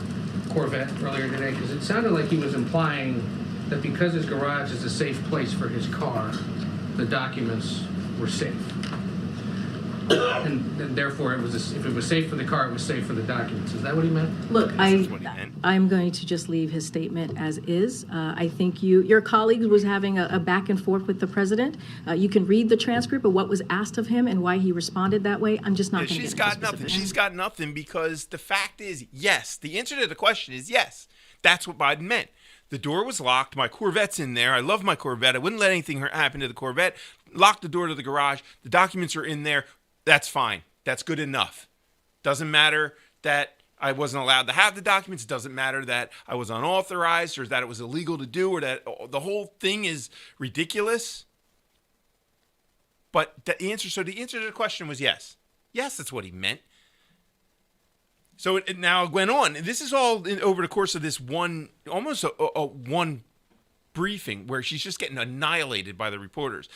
Corvette earlier today? Because it sounded like he was implying that because his garage is a safe place for his car, the documents were safe. And therefore, if it was safe for the car, it was safe for the documents. Is that what he meant? Look, I'm going to just leave his statement as is. I think your colleague was having a back and forth with the president. You can read the transcript of what was asked of him and why he responded that way. I'm just not going to get into specifics. She's got nothing, because the fact is, yes. The answer to the question is yes. That's what Biden meant. The door was locked. My Corvette's in there. I love my Corvette. I wouldn't let anything happen to the Corvette. Locked the door to the garage. The documents are in there. That's fine. That's good enough. Doesn't matter that I wasn't allowed to have the documents. It doesn't matter that I was unauthorized or that it was illegal to do or that the whole thing is ridiculous. But the answer to the question was yes. Yes, that's what he meant. So it now went on. This is all over the course of this one briefing where she's just getting annihilated by the reporters.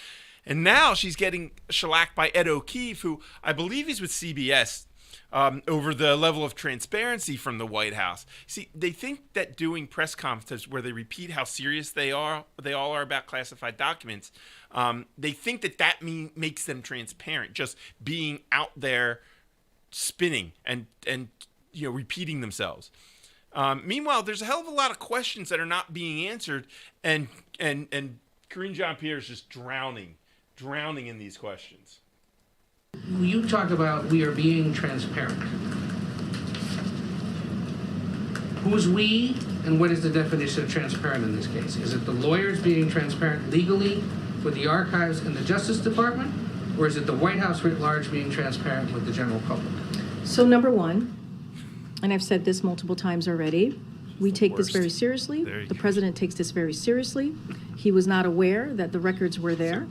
And now she's getting shellacked by Ed O'Keefe, who I believe is with CBS, over the level of transparency from the White House. See, they think that doing press conferences where they repeat how serious they all are about classified documents, they think that makes them transparent, just being out there spinning and repeating themselves. Meanwhile, there's a hell of a lot of questions that are not being answered, and Karine Jean-Pierre is just drowning in these questions. You talk about we are being transparent. Who's we, and what is the definition of transparent in this case? Is it the lawyers being transparent legally with the archives and the Justice Department, or is it the White House writ large being transparent with the general public? So number one, and I've said this multiple times already, we take this very seriously. The president takes this very seriously. He was not aware that the records were there.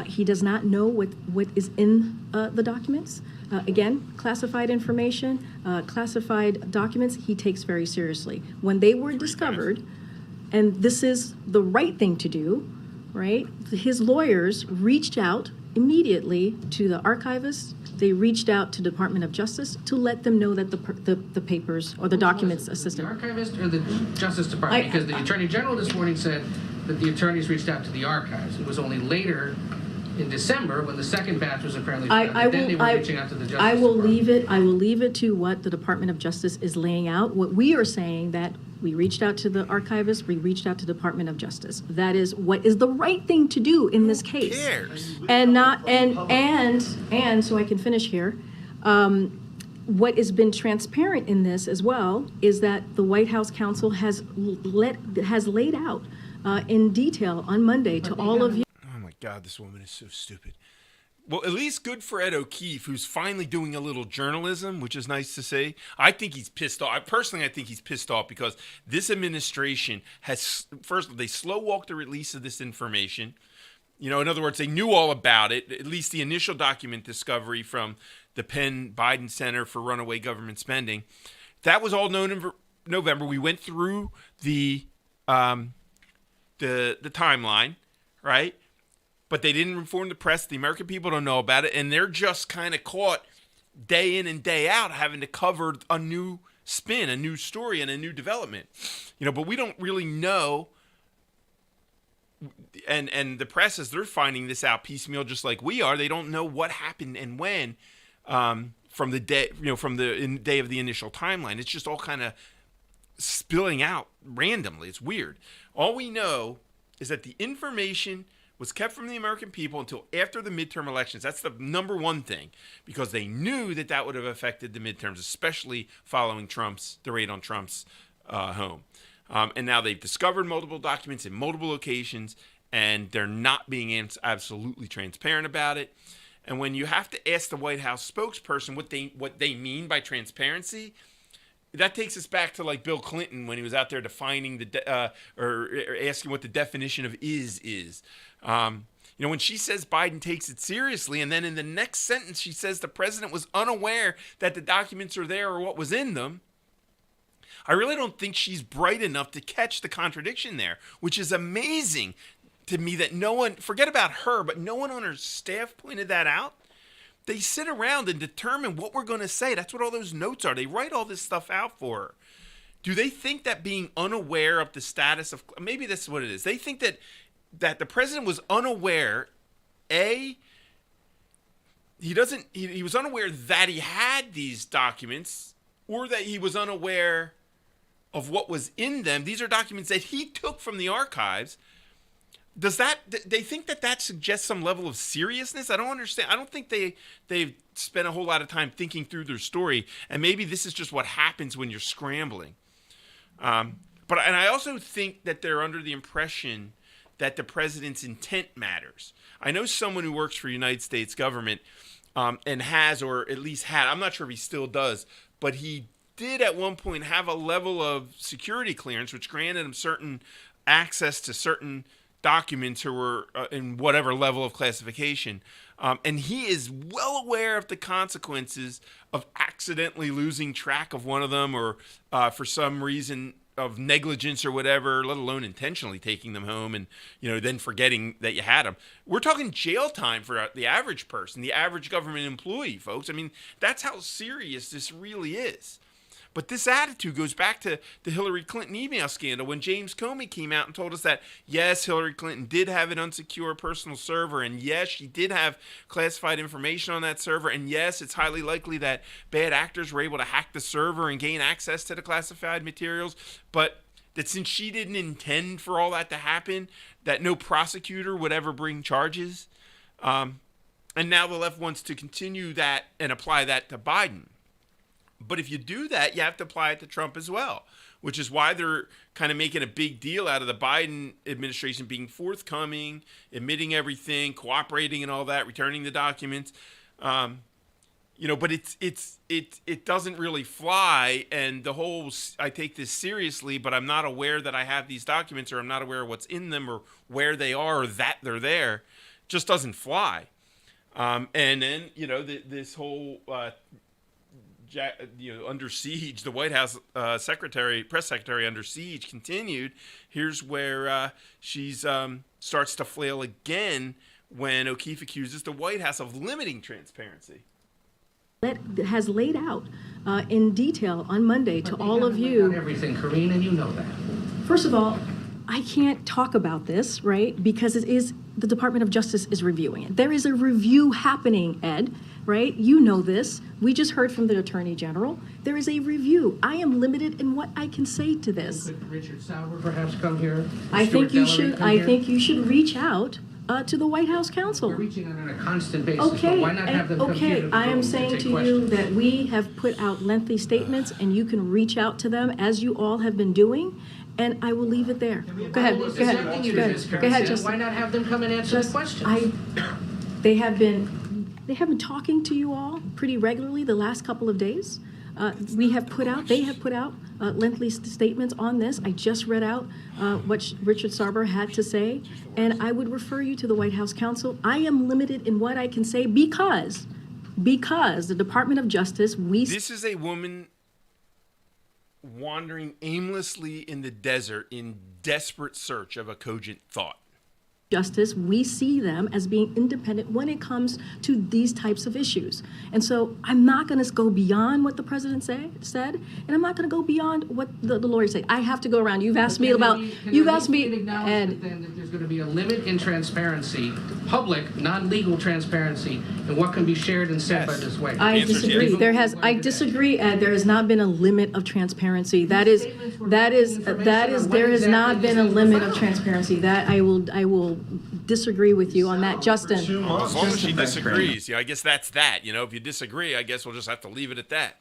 He does not know what is in the documents. Again, classified information, classified documents, he takes very seriously. When they were discovered, and this is the right thing to do, right? His lawyers reached out immediately to the archivists. They reached out to the Department of Justice to let them know that the papers or the documents assisted. The archivist or the Justice Department? Because the Attorney General this morning said that the attorneys reached out to the archives. It was only later in December when the second batch was apparently found, then they were reaching out to the Justice Department. I will leave it to what the Department of Justice is laying out. What we are saying that we reached out to the archivists, we reached out to the Department of Justice. That is what is the right thing to do in this case. Who cares? And not and so I can finish here. What has been transparent in this as well is that the White House counsel has laid out in detail on Monday to all of you. Oh my God, this woman is so stupid. Well, at least good for Ed O'Keefe, who's finally doing a little journalism, which is nice to see. I think he's pissed off. Personally, I think he's pissed off because this administration has, first, they slow-walked the release of this information. In other words, they knew all about it, at least the initial document discovery from the Penn Biden Center for Runaway Government Spending. That was all known in November. We went through the timeline, right? But they didn't inform the press. The American people don't know about it. And they're just kind of caught day in and day out having to cover a new spin, a new story, and a new development. But we don't really know. And the press, as they're finding this out piecemeal, just like we are, they don't know what happened and when from the day, from the day of the initial timeline. It's just all kind of spilling out randomly. It's weird. All we know is that the information was kept from the American people until after the midterm elections. That's the number one thing, because they knew that would have affected the midterms, especially following the raid on Trump's home. And now they've discovered multiple documents in multiple locations, and they're not being absolutely transparent about it. And when you have to ask the White House spokesperson what they mean by transparency, that takes us back to like Bill Clinton when he was out there defining or asking what the definition of is. When she says Biden takes it seriously, and then in the next sentence she says the president was unaware that the documents are there or what was in them, I really don't think she's bright enough to catch the contradiction there, which is amazing to me that no one, forget about her, but no one on her staff pointed that out. They sit around and determine what we're going to say. That's what all those notes are. They write all this stuff out for her. Do they think that being unaware of the status of, maybe this is what it is. They think that the president was unaware, he was unaware that he had these documents, or that he was unaware of what was in them. These are documents that he took from the archives. They think that suggests some level of seriousness? I don't understand. I don't think they've spent a whole lot of time thinking through their story, and maybe this is just what happens when you're scrambling. And I also think that they're under the impression that the president's intent matters. I know someone who works for the United States government and has, or at least had, I'm not sure if he still does, but he did at one point have a level of security clearance which granted him certain access to certain documents who were in whatever level of classification. And he is well aware of the consequences of accidentally losing track of one of them, or for some reason of negligence or whatever, let alone intentionally taking them home and, then forgetting that you had them. We're talking jail time for the average person, the average government employee, folks. I mean, that's how serious this really is. But this attitude goes back to the Hillary Clinton email scandal when James Comey came out and told us that, yes, Hillary Clinton did have an unsecure personal server, and yes, she did have classified information on that server, and yes, it's highly likely that bad actors were able to hack the server and gain access to the classified materials, but that since she didn't intend for all that to happen, that no prosecutor would ever bring charges. And now the left wants to continue that and apply that to Biden. But if you do that, you have to apply it to Trump as well, which is why they're kind of making a big deal out of the Biden administration being forthcoming, admitting everything, cooperating and all that, returning the documents. But it doesn't really fly. And the whole, I take this seriously, but I'm not aware that I have these documents, or I'm not aware of what's in them, or where they are, or that they're there, just doesn't fly. And then, this whole... under siege, the White House press secretary under siege continued. Here's where she starts to flail again when O'Keefe accuses the White House of limiting transparency. That has laid out in detail on Monday to all of you. Everything, Karine, and you know that. First of all, I can't talk about this, right? Because the Department of Justice is reviewing it. There is a review happening, Ed, right? You know this. We just heard from the Attorney General. There is a review. I am limited in what I can say to this. Could Richard Sauber perhaps come here? I think you should reach out to the White House counsel. We're reaching out on a constant basis. Okay, but why not have them come here to I am saying to you that we have put out lengthy statements, and you can reach out to them as you all have been doing. And I will leave it there. Go ahead. Go ahead, Justin. Why not have them come and answer the questions? They have been talking to you all pretty regularly the last couple of days. They have put out lengthy statements on this. I just read out what Richard Sauber had to say, and I would refer you to the White House counsel. I am limited in what I can say because the Department of Justice, This is a woman wandering aimlessly in the desert in desperate search of a cogent thought. Justice, we see them as being independent when it comes to these types of issues. And so I'm not going to go beyond what the president said, and I'm not going to go beyond what the lawyers say. I have to go around. You've asked me, Ed. Then that there's going to be a limit in transparency, public, non-legal transparency, and what can be shared and said by this White House. I disagree. I disagree, Ed. There has not been a limit of transparency. There has not been a limit of transparency. That I will disagree with you on that, Justin. As long as she disagrees, I guess that's that. If you disagree, I guess we'll just have to leave it at that.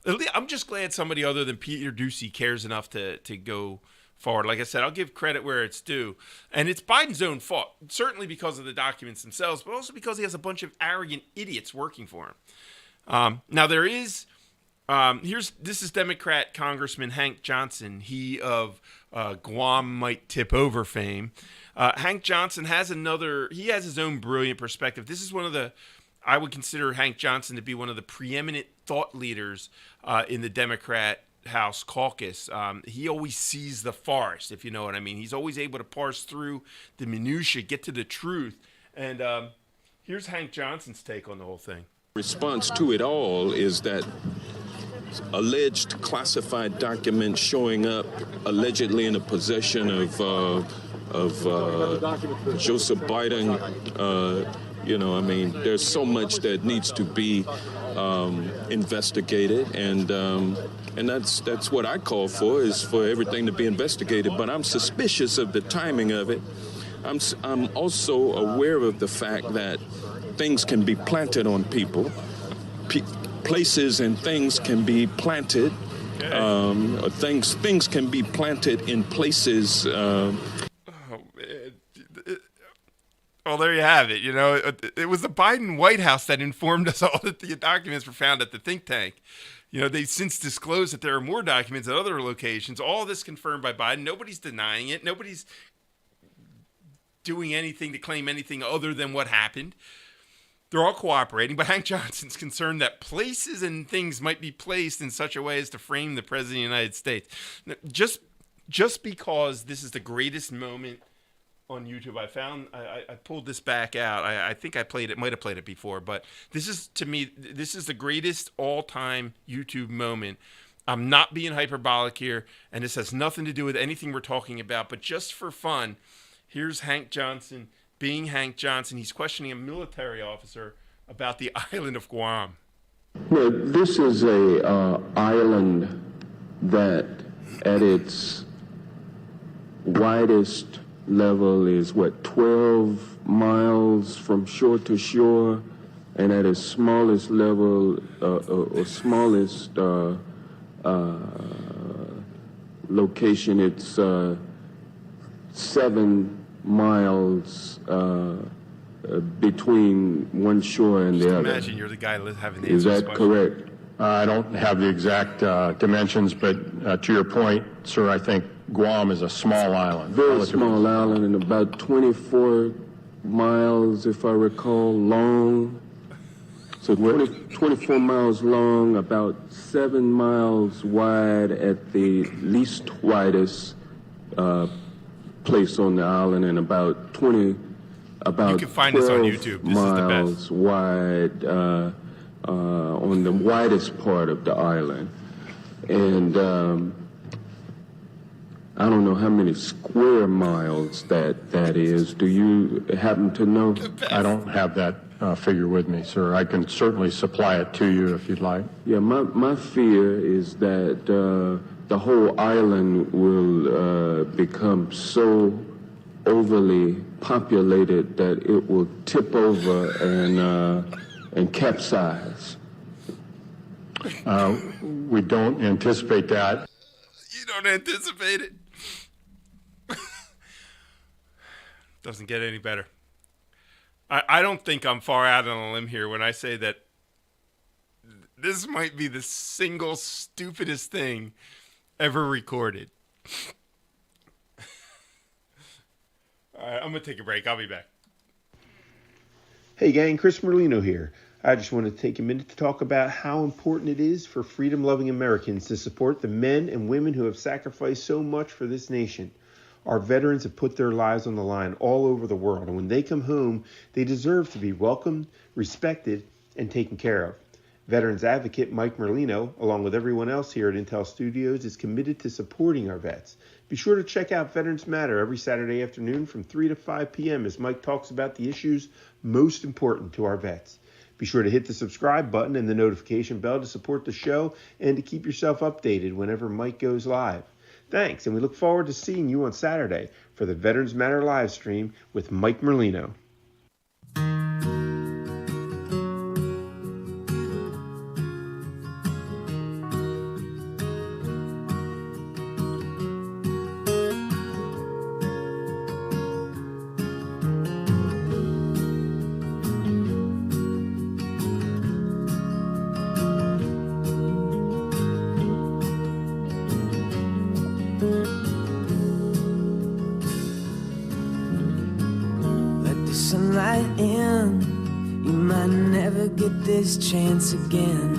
I'm just glad somebody other than Peter Doocy cares enough to go forward. Like I said, I'll give credit where it's due. And it's Biden's own fault, certainly because of the documents themselves, but also because he has a bunch of arrogant idiots working for him. Now, there is... this is Democrat Congressman Hank Johnson, he of Guam might tip over fame. Hank Johnson has his own brilliant perspective. This is I would consider Hank Johnson to be one of the preeminent thought leaders in the Democrat House caucus. He always sees the forest, if you know what I mean. He's always able to parse through the minutia, get to the truth. And here's Hank Johnson's take on the whole thing. Response to it all is that alleged classified documents showing up allegedly in the possession of Joseph Biden. There's so much that needs to be investigated, and that's what I call for, is for everything to be investigated. But I'm suspicious of the timing of it. I'm also aware of the fact that things can be planted on people. Places and things can be planted. Things can be planted in places. Well, there you have it. It was the Biden White House that informed us all that the documents were found at the think tank. They've since disclosed that there are more documents at other locations. All this confirmed by Biden. Nobody's denying it. Nobody's doing anything to claim anything other than what happened. They're all cooperating, but Hank Johnson's concerned that places and things might be placed in such a way as to frame the President of the United States. Now, just because this is the greatest moment on YouTube, I pulled this back out. I think I might have played it before, but this is the greatest all-time YouTube moment. I'm not being hyperbolic here, and this has nothing to do with anything we're talking about, but just for fun, here's Hank Johnson. Being Hank Johnson, he's questioning a military officer about the island of Guam. Well, this is a island that at its widest level is 12 miles from shore to shore, and at its smallest level or smallest location, it's 7 miles between one shore and the other. Imagine you're the guy having the Is that correct? I don't have the exact dimensions, but to your point, sir, I think Guam is a small island. Very small island, and about 24 miles, if I recall, long. So 24 miles long, about 7 miles wide at the least widest place on the island, and about 20, about you can find this on YouTube. This miles is the best. Wide on the widest part of the island, and I don't know how many square miles that is. Do you happen to know? I don't have that figure with me, sir. I can certainly supply it to you if you'd like. Yeah, my fear is that the whole island will become so overly populated that it will tip over and capsize. We don't anticipate that. You don't anticipate it? Doesn't get any better. I don't think I'm far out on a limb here when I say that this might be the single stupidest thing ever recorded. All right, I'm going to take a break. I'll be back. Hey gang, Chris Merlino here. I just want to take a minute to talk about how important it is for freedom-loving Americans to support the men and women who have sacrificed so much for this nation. Our veterans have put their lives on the line all over the world, and when they come home, they deserve to be welcomed, respected, and taken care of. Veterans advocate Mike Merlino, along with everyone else here at Intel Studios, is committed to supporting our vets. Be sure to check out Veterans Matter every Saturday afternoon from 3 to 5 p.m. as Mike talks about the issues most important to our vets. Be sure to hit the subscribe button and the notification bell to support the show and to keep yourself updated whenever Mike goes live. Thanks, and we look forward to seeing you on Saturday for the Veterans Matter live stream with Mike Merlino. sunlight in. You might never get this chance again.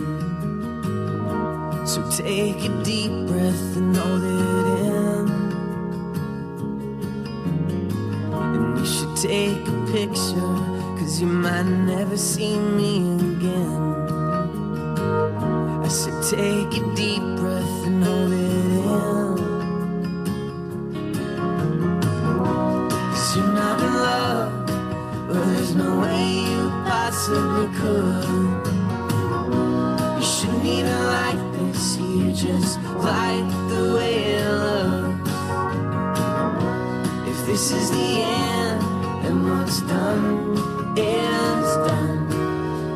So take a deep breath and hold it in. And you should take a picture, 'cause you might never see me again. I said take a deep breath and hold it in. 'Cause you're not in love, well, there's no way you possibly could. You shouldn't even like this, you just like the way it looks. If this is the end, then what's done is done.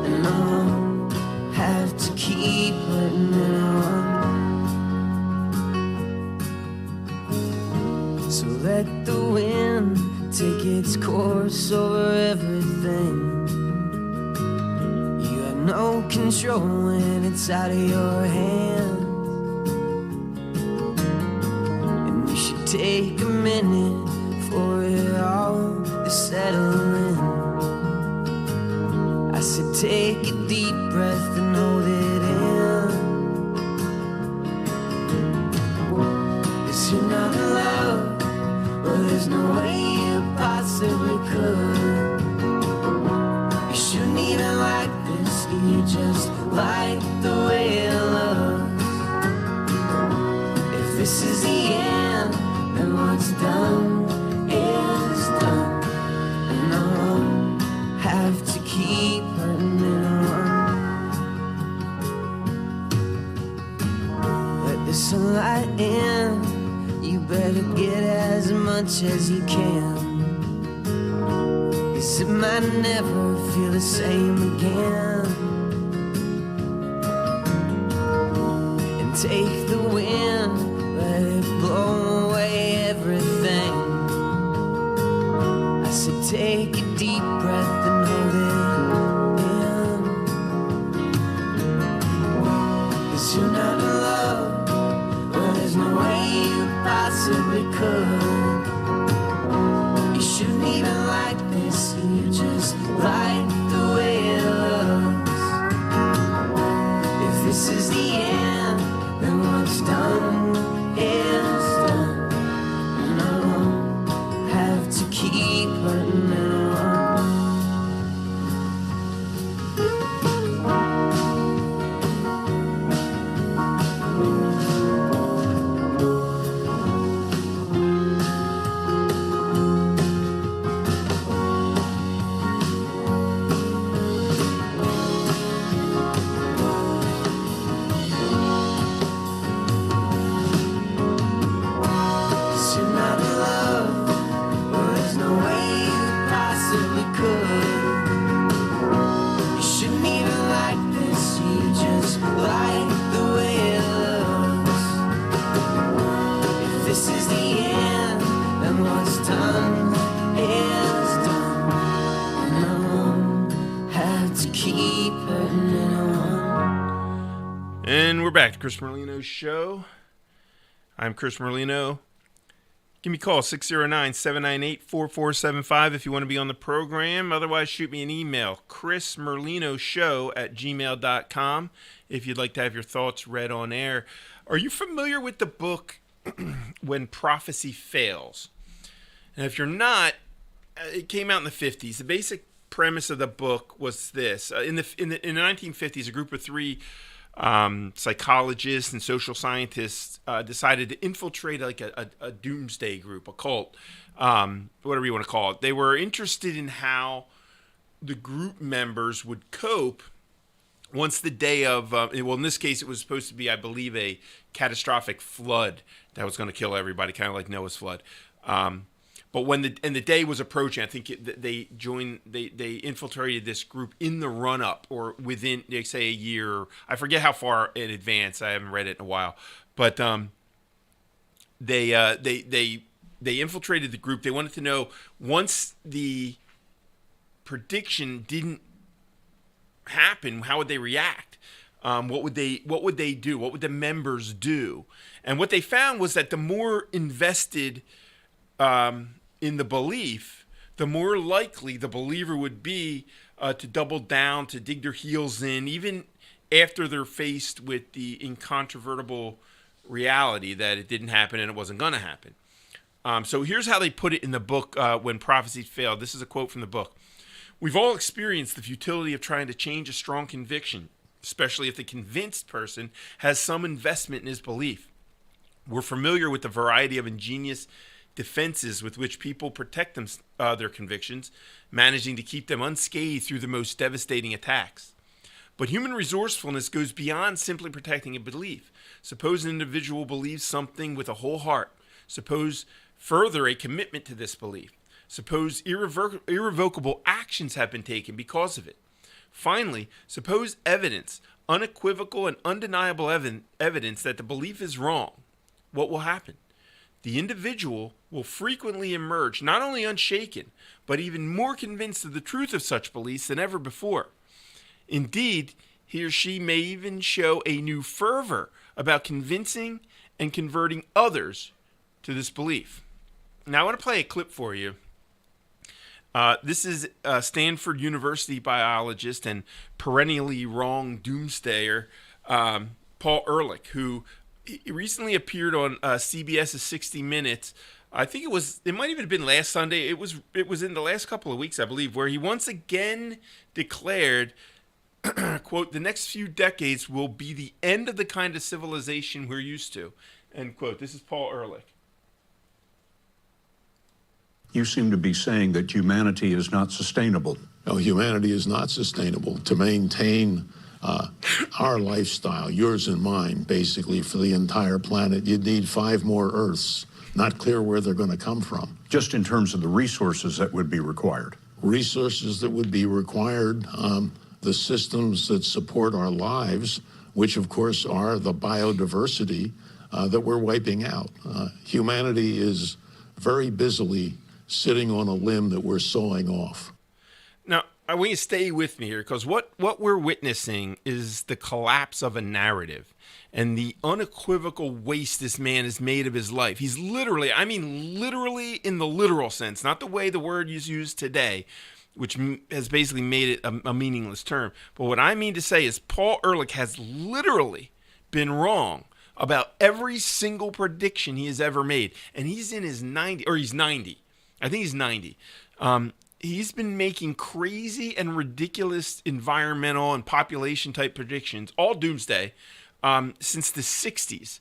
And I won't have to keep hurting anyone. So let the wind take its course over everything. You have no control when it's out of your hands. And you should take a minute for it all to settle in. I said take a deep breath and hold it in. 'Cause you're not in love, well, there's no way you possibly could. You shouldn't even like this, you just like the way it looks. If this is the end, then what's done is done. And I won't have to keep hurting anyone. Let the sunlight in. You better get as much as you can. 'Cause it might never feel the same again. And take the wind, let it blow away everything. I said take a deep breath and hold it in. 'Cause you're not in love, well, there's no way you possibly could. You shouldn't even like this, you just like the way it looks. If this is the end, then what's done is done. And I won't have to keep hurting anyone. And we're back to Chris Merlino's show. I'm Chris Merlino. Give me a call, 609-798-4475 if you want to be on the program. Otherwise, shoot me an email, chrismerlinoshow@gmail.com if you'd like to have your thoughts read on air. Are you familiar with the book When Prophecy Fails? And if you're not, it came out in the 50s. The basic premise of the book was this. In the 1950s, a group of three psychologists and social scientists decided to infiltrate like a doomsday group, a cult, whatever you want to call it. They were interested in how the group members would cope once the day of, well, in this case, it was supposed to be, I believe, a catastrophic flood that was going to kill everybody, kind of like Noah's flood. But when the day was approaching, I think they infiltrated this group in the run up or within, they say, a year. I forget how far in advance. I haven't read it in a while, but they infiltrated the group. They wanted to know, once the prediction didn't happen, how would they react? What would they do? What would the members do? And what they found was that the more invested in the belief, the more likely the believer would be to double down, to dig their heels in, even after they're faced with the incontrovertible reality that it didn't happen and it wasn't going to happen. So here's how they put it in the book, When Prophecy Failed. This is a quote from the book. "We've all experienced the futility of trying to change a strong conviction, especially if the convinced person has some investment in his belief. We're familiar with the variety of ingenious defenses with which people protect their convictions, managing to keep them unscathed through the most devastating attacks. But human resourcefulness goes beyond simply protecting a belief. Suppose an individual believes something with a whole heart. Suppose further a commitment to this belief. Suppose irrevocable actions have been taken because of it. Finally, suppose evidence, unequivocal and undeniable evidence that the belief is wrong. What will happen? The individual will frequently emerge not only unshaken, but even more convinced of the truth of such beliefs than ever before. Indeed, he or she may even show a new fervor about convincing and converting others to this belief." Now, I want to play a clip for you. This is Stanford University biologist and perennially wrong doomsayer, Paul Ehrlich, who recently appeared on CBS's 60 Minutes. I think it might even have been last Sunday. It was in the last couple of weeks, I believe, where he once again declared, quote, "The next few decades will be the end of the kind of civilization we're used to," end quote. This is Paul Ehrlich. You seem to be saying that humanity is not sustainable. No, humanity is not sustainable. To maintain our lifestyle, yours and mine, basically, for the entire planet, you'd need 5 more Earths. Not clear where they're going to come from. Just in terms of the resources that would be required. Resources that would be required, the systems that support our lives, which of course are the biodiversity that we're wiping out. Humanity is very busily sitting on a limb that we're sawing off. Now, I want you to stay with me here, because what we're witnessing is the collapse of a narrative and the unequivocal waste this man has made of his life. He's literally in the literal sense, not the way the word is used today, which has basically made it a meaningless term. But what I mean to say is Paul Ehrlich has literally been wrong about every single prediction he has ever made. And he's in his 90, or he's 90. I think he's 90. He's been making crazy and ridiculous environmental and population type predictions, all doomsday, since the 60s.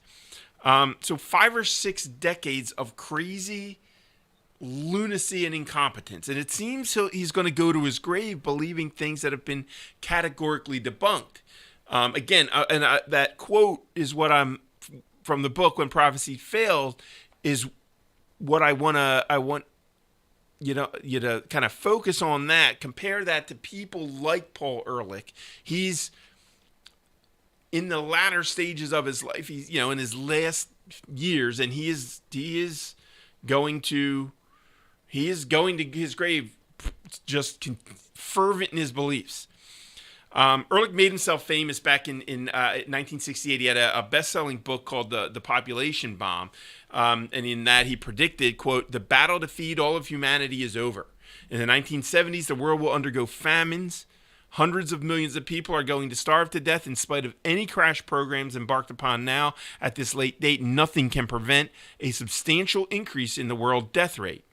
So 5 or 6 decades of crazy lunacy and incompetence. And it seems he's going to go to his grave believing things that have been categorically debunked. That quote is what I'm, from the book When Prophecy Failed, is what I want you to kind of focus on that, compare that to people like Paul Ehrlich. He's in the latter stages of his life. He's, in his last years, and he is going to his grave just fervent in his beliefs. Ehrlich made himself famous back in 1968. He had a best-selling book called The Population Bomb. And in that he predicted, quote, "The battle to feed all of humanity is over. In the 1970s, the world will undergo famines. Hundreds of millions of people are going to starve to death in spite of any crash programs embarked upon now. At this late date, nothing can prevent a substantial increase in the world death rate."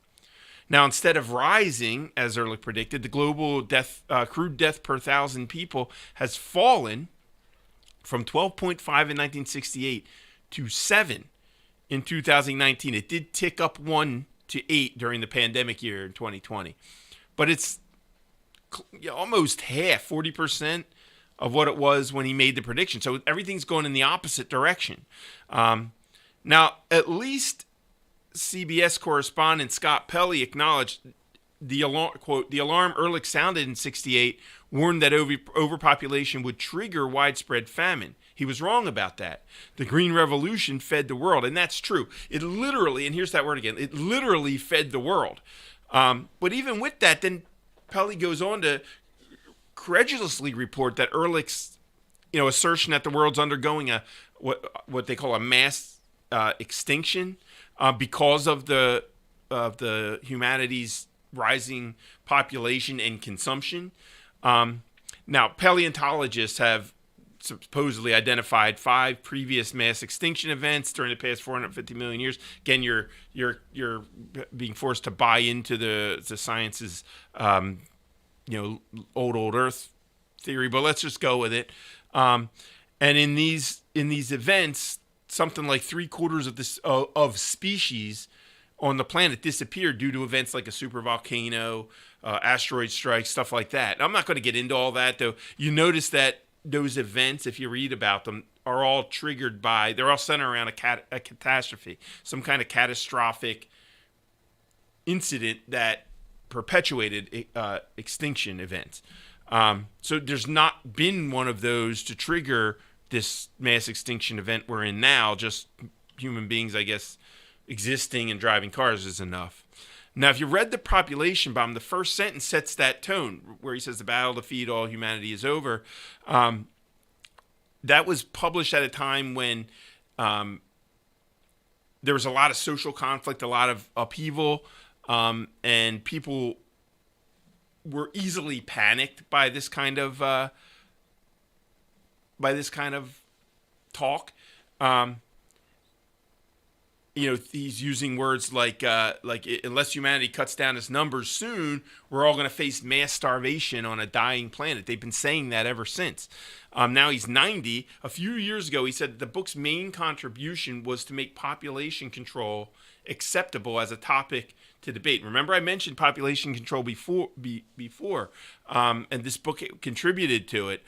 Now, instead of rising, as Ehrlich predicted, the global crude death per 1,000 people has fallen from 12.5 in 1968 to 7 in 2019. It did tick up 1 to 8 during the pandemic year in 2020. But it's almost half, 40% of what it was when he made the prediction. So everything's going in the opposite direction. Now, at least CBS correspondent Scott Pelley acknowledged the alarm, quote, "The alarm Ehrlich sounded in 68 warned that overpopulation would trigger widespread famine. He was wrong about that. The Green Revolution fed the world," and that's true. It literally, and here's that word again, it literally fed the world. But even with that, then Pelley goes on to credulously report that Ehrlich's, assertion that the world's undergoing what they call a mass extinction because of the humanity's rising population and consumption. Now, paleontologists have supposedly identified 5 previous mass extinction events during the past 450 million years. Again, you're being forced to buy into the science's old Earth theory, but let's just go with it. And in these events, something like 3/4 of species on the planet disappeared due to events like a supervolcano, asteroid strikes, stuff like that. I'm not going to get into all that, though. You notice that those events, if you read about them, are all triggered by, they're all centered around a catastrophe, some kind of catastrophic incident that perpetuated extinction events. So there's not been one of those to trigger this mass extinction event we're in now. Just human beings, I guess, existing and driving cars is enough. Now, if you read The Population Bomb, the first sentence sets that tone, where he says the battle to feed all humanity is over. That was published at a time when there was a lot of social conflict, a lot of upheaval, and people were easily panicked by this kind of talk. He's using words like unless humanity cuts down its numbers soon, we're all going to face mass starvation on a dying planet. They've been saying that ever since. Now he's 90. A few years ago, he said the book's main contribution was to make population control acceptable as a topic to debate. Remember, I mentioned population control before, and this book contributed to it.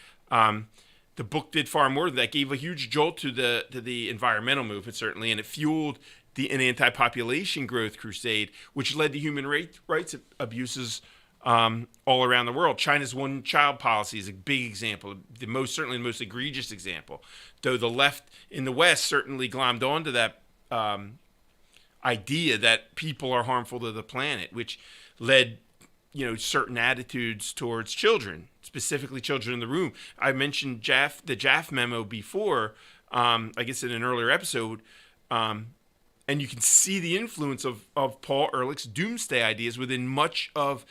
The book did far more than that. Gave a huge jolt to the environmental movement, certainly, and it fueled an anti-population growth crusade, which led to human rights abuses all around the world. China's one-child policy is a big example, certainly the most egregious example. Though the left in the West certainly glommed onto that idea that people are harmful to the planet, which led certain attitudes towards children, specifically children in the room. I mentioned the Jaff memo before, I guess in an earlier episode, and you can see the influence of Paul Ehrlich's doomsday ideas within much of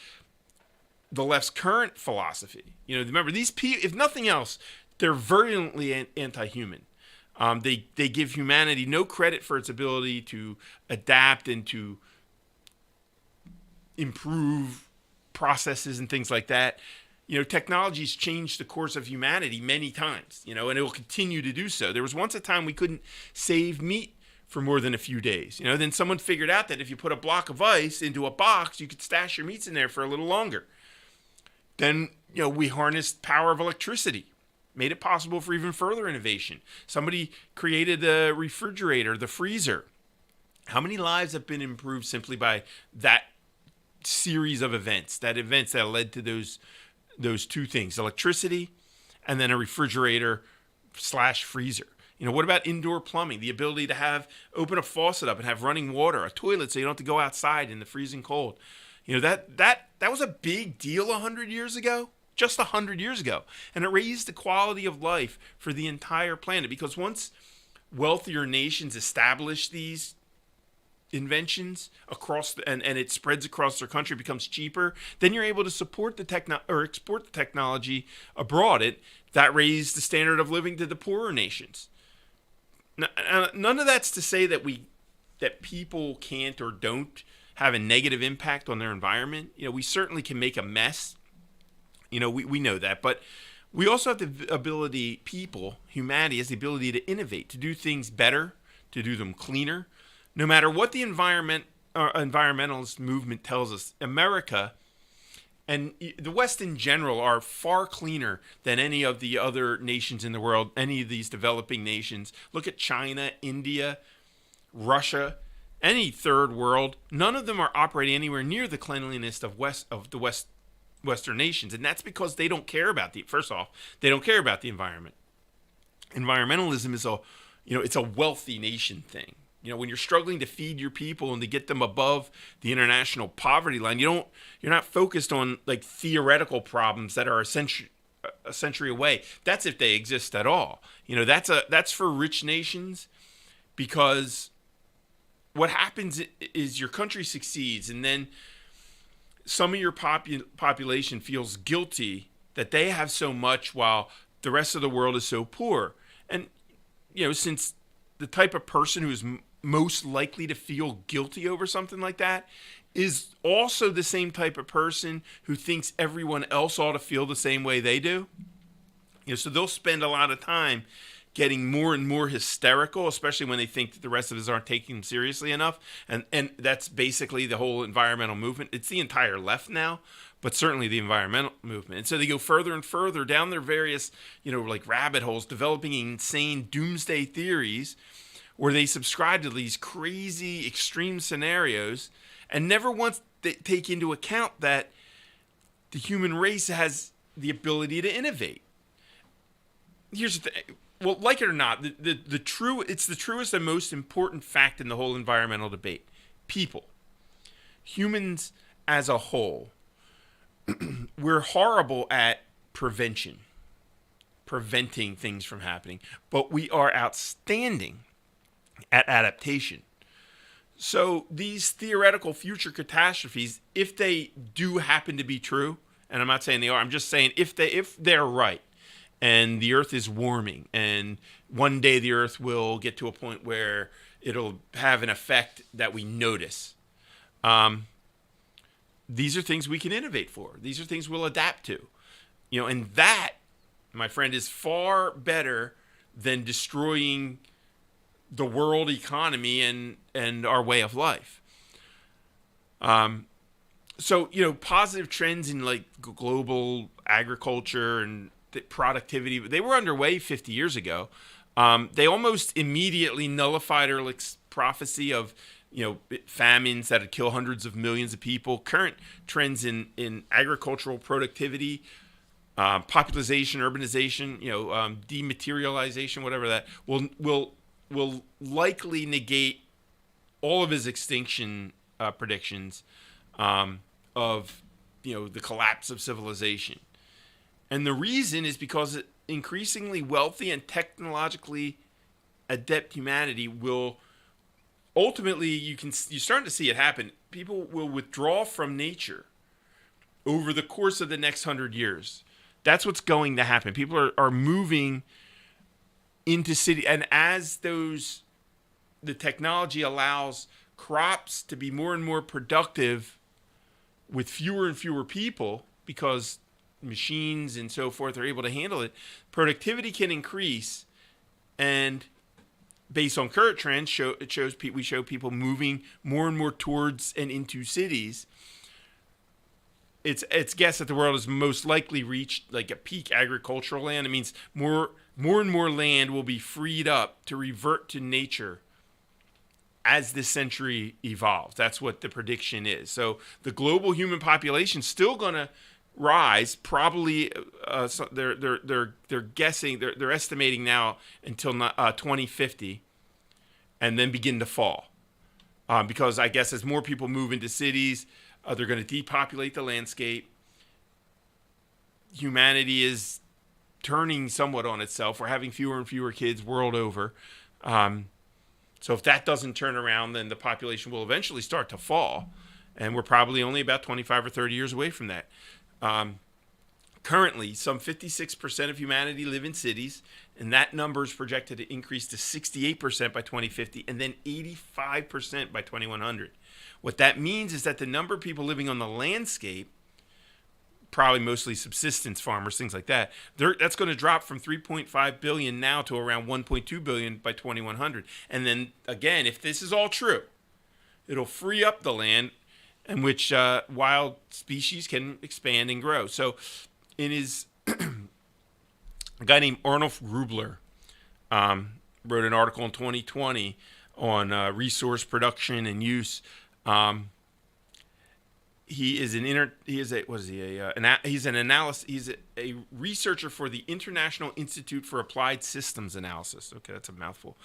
the left's current philosophy. Remember, these people, if nothing else, they're virulently anti-human. They give humanity no credit for its ability to adapt and to improve processes and things like that. Technology's changed the course of humanity many times, and it will continue to do so. There was once a time we couldn't save meat for more than a few days. Then someone figured out that if you put a block of ice into a box, you could stash your meats in there for a little longer. Then, we harnessed power of electricity, made it possible for even further innovation. Somebody created the refrigerator, the freezer. How many lives have been improved simply by that series of events that led to those two things, electricity and then a refrigerator / freezer? What about indoor plumbing? The ability to open a faucet up and have running water, a toilet so you don't have to go outside in the freezing cold. That was a big deal 100 years ago, just 100 years ago. And it raised the quality of life for the entire planet, because once wealthier nations establish these inventions and it spreads across their country, becomes cheaper, then you're able to support export the technology abroad. That raised the standard of living to the poorer nations. None of that's to say that people can't or don't have a negative impact on their environment. We certainly can make a mess. We know that, but we also have the ability, humanity has the ability to innovate, to do things better, to do them cleaner. No matter what the environmentalist movement tells us, America and the West in general are far cleaner than any of the other nations in the world, any of these developing nations. Look at China, India, Russia, any third world. None of them are operating anywhere near the cleanliness of the Western nations, and that's because they don't care about first off, they don't care about the environment. Environmentalism is it's a wealthy nation thing. When you're struggling to feed your people and to get them above the international poverty line, you're not focused on like theoretical problems that are a century away. That's if they exist at all. That's for rich nations, because what happens is your country succeeds, and then some of your population feels guilty that they have so much while the rest of the world is so poor. And, since the type of person who is most likely to feel guilty over something like that is also the same type of person who thinks everyone else ought to feel the same way they do, so they'll spend a lot of time getting more and more hysterical, especially when they think that the rest of us aren't taking them seriously enough. And that's basically the whole environmental movement. It's the entire left now, but certainly the environmental movement. And so they go further and further down their various, like rabbit holes, developing insane doomsday theories where they subscribe to these crazy extreme scenarios and never once take into account that the human race has the ability to innovate. Here's the thing. Well, like it or not, it's the truest and most important fact in the whole environmental debate. People, humans as a whole, we're horrible at preventing things from happening, but we are outstanding at adaptation. So these theoretical future catastrophes, if they do happen to be true, and I'm not saying they are, I'm just saying if they're right, and the Earth is warming, and one day the Earth will get to a point where it'll have an effect that we notice. These are things we can innovate for. These are things we'll adapt to. And that, my friend, is far better than destroying the world economy and our way of life. So, positive trends in like global agriculture and productivity, they were underway 50 years ago. They almost immediately nullified Ehrlich's prophecy of, famines that would kill hundreds of millions of people. Current trends in agricultural productivity, population, urbanization, dematerialization, whatever that will likely negate all of his extinction predictions of the collapse of civilization. And the reason is because increasingly wealthy and technologically adept humanity will ultimately, you're starting to see it happen. People will withdraw from nature over the course of the next 100 years. That's what's going to happen. People are moving into city, and as the technology allows crops to be more and more productive with fewer and fewer people, because machines and so forth are able to handle it, productivity can increase. And based on current trends, we show people moving more and more towards and into cities. It's guessed that the world has most likely reached like a peak agricultural land. It means more and more land will be freed up to revert to nature as this century evolves. That's what the prediction is. So the global human population is still going to rise, probably. They're guessing, they're estimating now until 2050, and then begin to fall, because I guess as more people move into cities, they're going to depopulate the landscape. Humanity is turning somewhat on itself. We're having fewer and fewer kids world over. So if that doesn't turn around, then the population will eventually start to fall, and we're probably only about 25 or 30 years away from that. Currently, some 56% of humanity live in cities, and that number is projected to increase to 68% by 2050 and then 85% by 2100. What that means is that the number of people living on the landscape, probably mostly subsistence farmers, things like that, that's going to drop from 3.5 billion now to around 1.2 billion by 2100. And then, again, if this is all true, it'll free up the land in which wild species can expand and grow. So in his a guy named Arnold Rubler wrote an article in 2020 on resource production and use. He's a researcher for the International Institute for Applied Systems Analysis. Okay, that's a mouthful.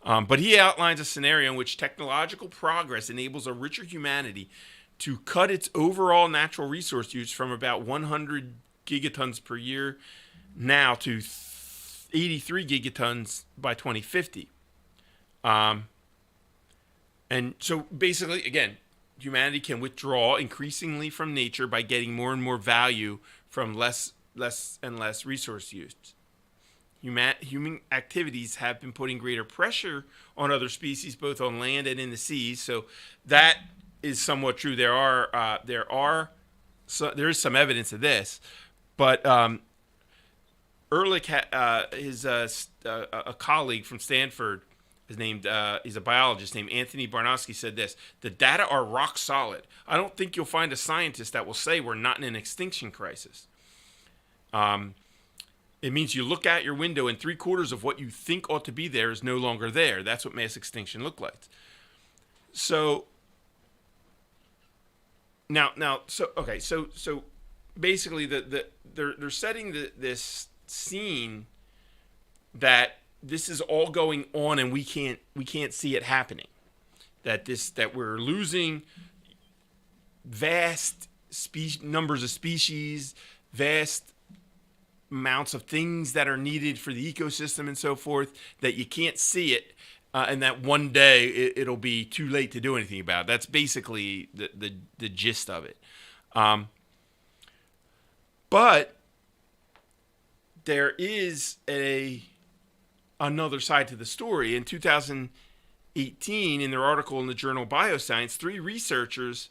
But he outlines a scenario in which technological progress enables a richer humanity to cut its overall natural resource use from about 100 gigatons per year now to 83 gigatons by 2050. And so basically, again, humanity can withdraw increasingly from nature by getting more and more value from less and less resource use. Human activities have been putting greater pressure on other species, both on land and in the seas. So that is somewhat true. There is some evidence of this, but Ehrlich, a colleague from Stanford, he's a biologist named Anthony Barnowski, said this: the data are rock solid. I don't think you'll find a scientist that will say we're not in an extinction crisis. It means you look out your window and 3/4 of what you think ought to be there is no longer there. That's what mass extinction looked like. So so basically they're setting this scene that this is all going on and we can't see it happening. That we're losing vast numbers of species, vast amounts of things that are needed for the ecosystem and so forth, that you can't see it, and that one day it'll be too late to do anything about it. That's basically the gist of it. But there is another side to the story. In 2018, in their article in the journal Bioscience, 3 researchers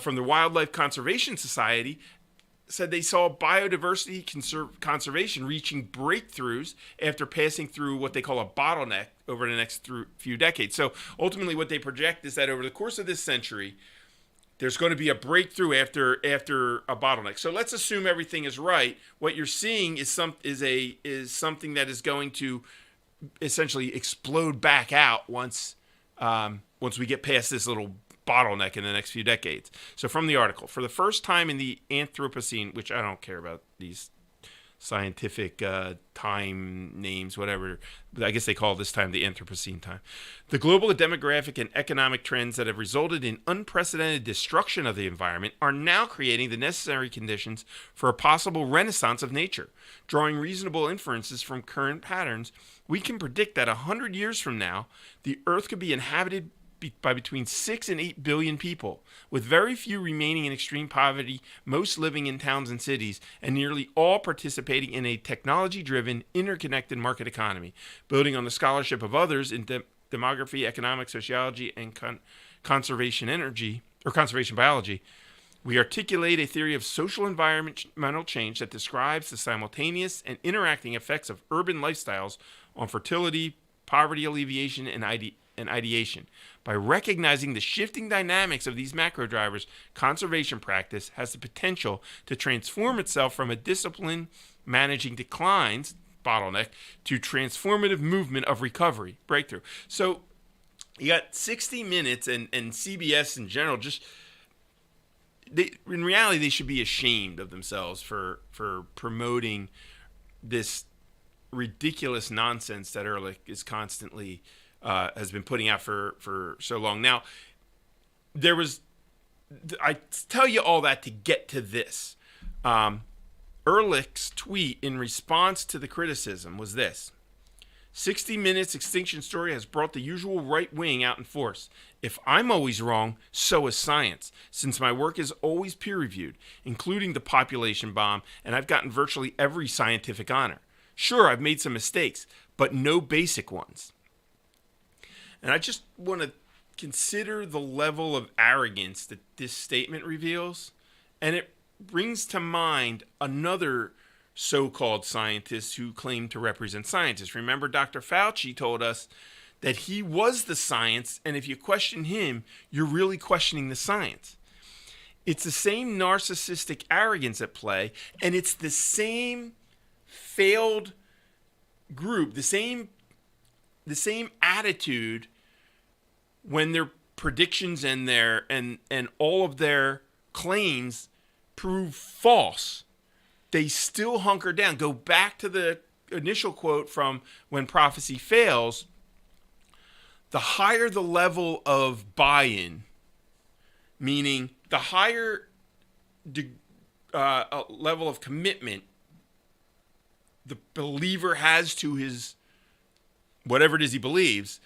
from the Wildlife Conservation Society said they saw biodiversity conservation reaching breakthroughs after passing through what they call a bottleneck over the next few decades. So ultimately what they project is that over the course of this century, there's going to be a breakthrough after a bottleneck. So let's assume everything is right. What you're seeing is something that is going to essentially explode back out once we get past this little bottleneck in the next few decades. So from the article, for the first time in the Anthropocene, which I don't care about these scientific time names, whatever, I guess they call this time the Anthropocene time, the global demographic and economic trends that have resulted in unprecedented destruction of the environment are now creating the necessary conditions for a possible renaissance of nature. Drawing reasonable inferences from current patterns, we can predict that 100 years from now, the Earth could be inhabited by between 6 and 8 billion people, with very few remaining in extreme poverty, most living in towns and cities, and nearly all participating in a technology-driven, interconnected market economy. Building on the scholarship of others in demography, economics, sociology, and conservation biology, we articulate a theory of social environmental change that describes the simultaneous and interacting effects of urban lifestyles on fertility, poverty alleviation, and ideation. By recognizing the shifting dynamics of these macro drivers, conservation practice has the potential to transform itself from a discipline managing declines, bottleneck, to transformative movement of recovery, breakthrough. So you got 60 Minutes and CBS in general, in reality, they should be ashamed of themselves for promoting this ridiculous nonsense that Ehrlich is constantly has been putting out for so long. Now, I tell you all that to get to this. Ehrlich's tweet in response to the criticism was this: 60 Minutes extinction story has brought the usual right wing out in force. If I'm always wrong, so is science, since my work is always peer-reviewed, including the population bomb, and I've gotten virtually every scientific honor. Sure, I've made some mistakes, but no basic ones. And I just want to consider the level of arrogance that this statement reveals. And it brings to mind another so-called scientist who claimed to represent scientists. Remember, Dr. Fauci told us that he was the science, and if you question him, you're really questioning the science. It's the same narcissistic arrogance at play, and it's the same failed group, the same attitude when their predictions and all of their claims prove false. They still hunker down. Go back to the initial quote from When Prophecy Fails. The higher the level of buy-in, meaning the higher level of commitment the believer has to his whatever it is he believes,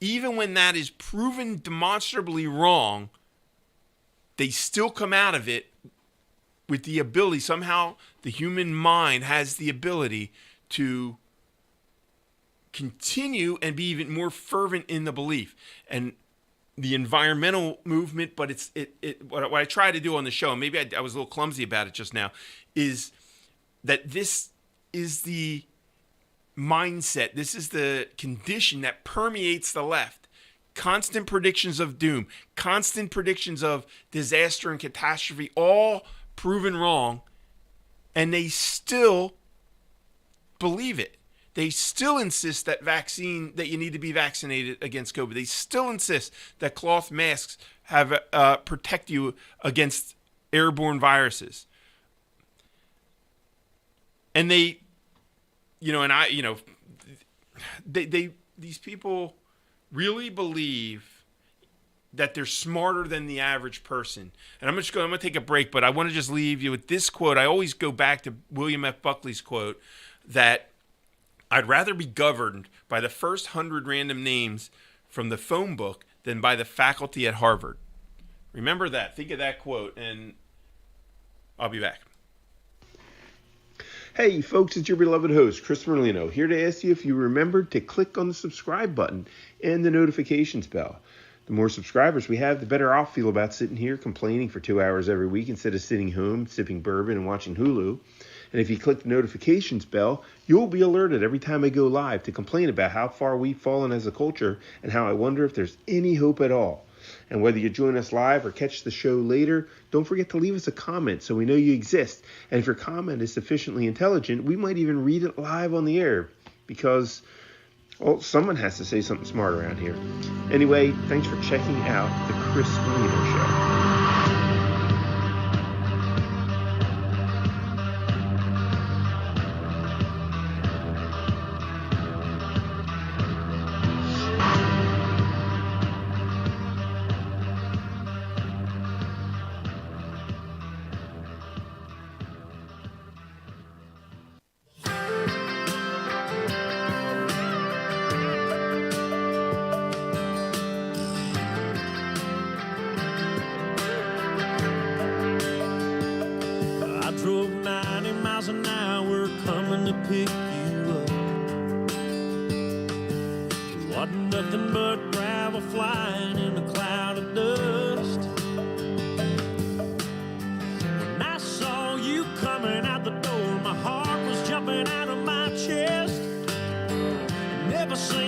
even when that is proven demonstrably wrong, they still come out of it with the ability, somehow the human mind has the ability to continue and be even more fervent in the belief. And the environmental movement, but what I try to do on the show, and maybe I was a little clumsy about it just now, is that this is the mindset, this is the condition that permeates the left. Constant predictions of doom, constant predictions of disaster and catastrophe, all proven wrong, and they still believe it. They still insist that you need to be vaccinated against COVID. They still insist that cloth masks have protect you against airborne viruses. And these people really believe that they're smarter than the average person. And I'm going to take a break, but I want to just leave you with this quote. I always go back to William F. Buckley's quote that I'd rather be governed by the first 100 random names from the phone book than by the faculty at Harvard. Remember that. Think of that quote, and I'll be back. Hey folks, it's your beloved host, Chris Merlino, here to ask you if you remembered to click on the subscribe button and the notifications bell. The more subscribers we have, the better I'll feel about sitting here complaining for 2 hours every week instead of sitting home, sipping bourbon and watching Hulu. And if you click the notifications bell, you'll be alerted every time I go live to complain about how far we've fallen as a culture and how I wonder if there's any hope at all. And whether you join us live or catch the show later, don't forget to leave us a comment so we know you exist. And if your comment is sufficiently intelligent, we might even read it live on the air because, well, someone has to say something smart around here. Anyway, thanks for checking out the Chris Merlino Show.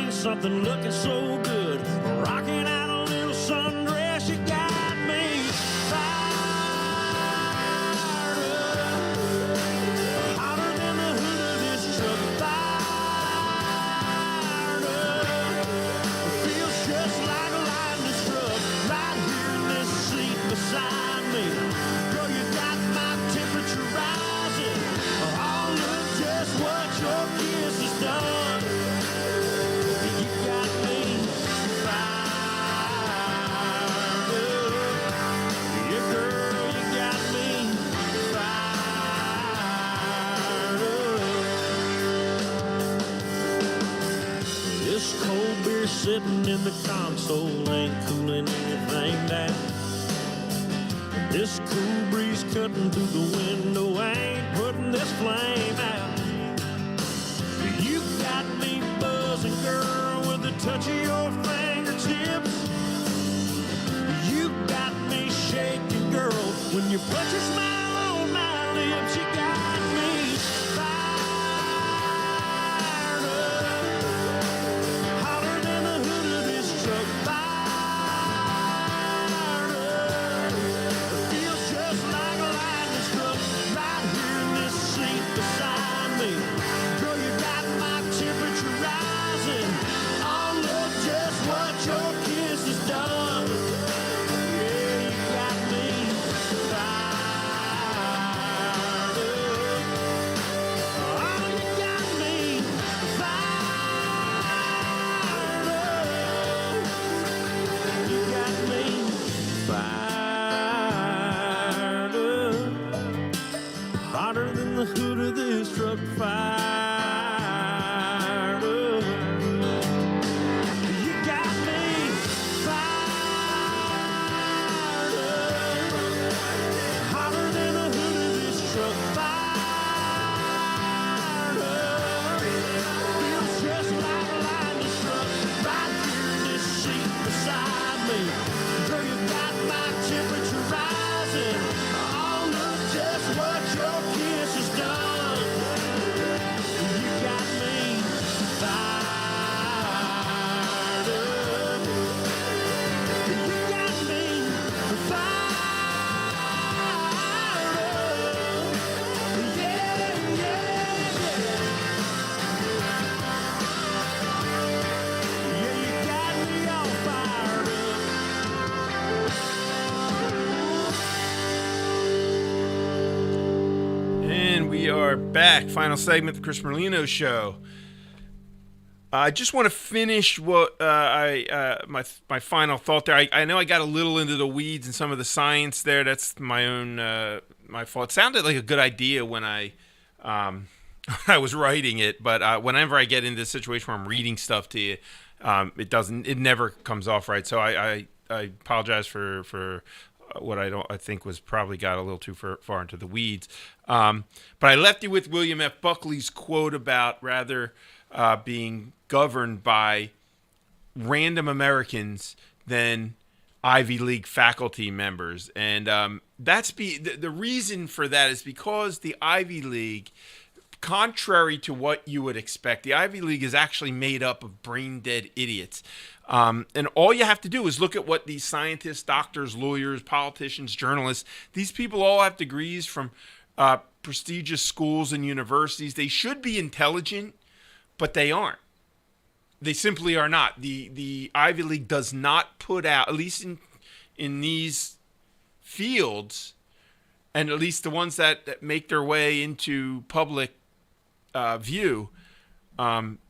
Something looking so good, rocking out a little sundress. You got me fired up, hotter than the hood of this truck. Fired up, it feels just like a lightning struck right here in this seat beside me. Girl, you got my temperature rising. Oh, look just what your kiss has done. Sitting in the console ain't cooling anything down. This cool breeze cutting through the window ain't putting this flame out. You got me buzzing, girl, with the touch of your fingertips. You got me shaking, girl, when you put your smile on my lips. You got me fired up, hotter than the hood of this truck. Fired up, it feels just like a lightning struck right here in this seat beside me. Girl, you got my temperature rising. Oh, look just what your kiss has done. Yeah, you got me fired up. We are back. Final segment of the Chris Merlino Show. I just want to finish what my final thought there. I know I got a little into the weeds and some of the science there. That's my own my fault. It sounded like a good idea when I I was writing it, but whenever I get into a situation where I'm reading stuff to you, it never comes off right. So I apologize for what I think was probably got a little too far into the weeds. But I left you with William F. Buckley's quote about rather being governed by random Americans than Ivy League faculty members. And the reason for that is because the Ivy League, contrary to what you would expect, the Ivy League is actually made up of brain-dead idiots. And all you have to do is look at what these scientists, doctors, lawyers, politicians, journalists, these people all have degrees from prestigious schools and universities. They should be intelligent, but they aren't. They simply are not. The Ivy League does not put out, at least in these fields, and at least the ones that make their way into public view,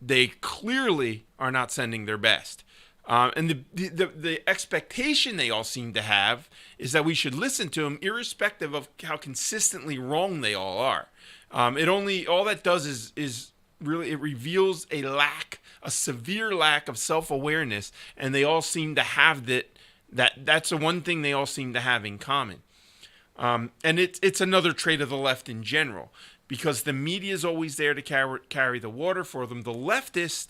they clearly are not sending their best. And the expectation they all seem to have is that we should listen to them, irrespective of how consistently wrong they all are. All that does is really, it reveals a severe lack of self-awareness, and they all seem to have that's the one thing they all seem to have in common. And it's another trait of the left in general, because the media is always there to carry the water for them. The leftist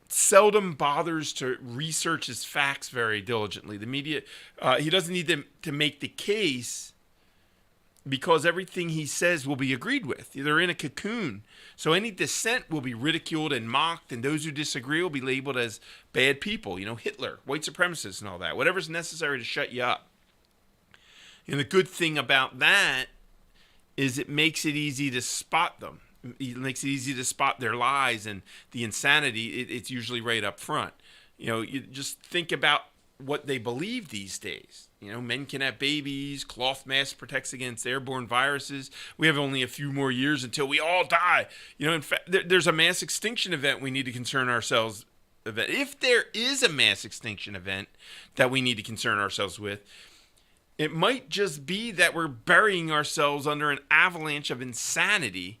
seldom bothers to research his facts very diligently. The media, he doesn't need to make the case, because everything he says will be agreed with. They're in a cocoon. So any dissent will be ridiculed and mocked, and those who disagree will be labeled as bad people, Hitler, white supremacists and all that, whatever's necessary to shut you up. And the good thing about that is it makes it easy to spot them. It makes it easy to spot their lies and the insanity. It's usually right up front. You just think about what they believe these days. Men can have babies, cloth mask protects against airborne viruses. We have only a few more years until we all die. In fact, there's a mass extinction event we need to concern ourselves with. If there is a mass extinction event that we need to concern ourselves with, it might just be that we're burying ourselves under an avalanche of insanity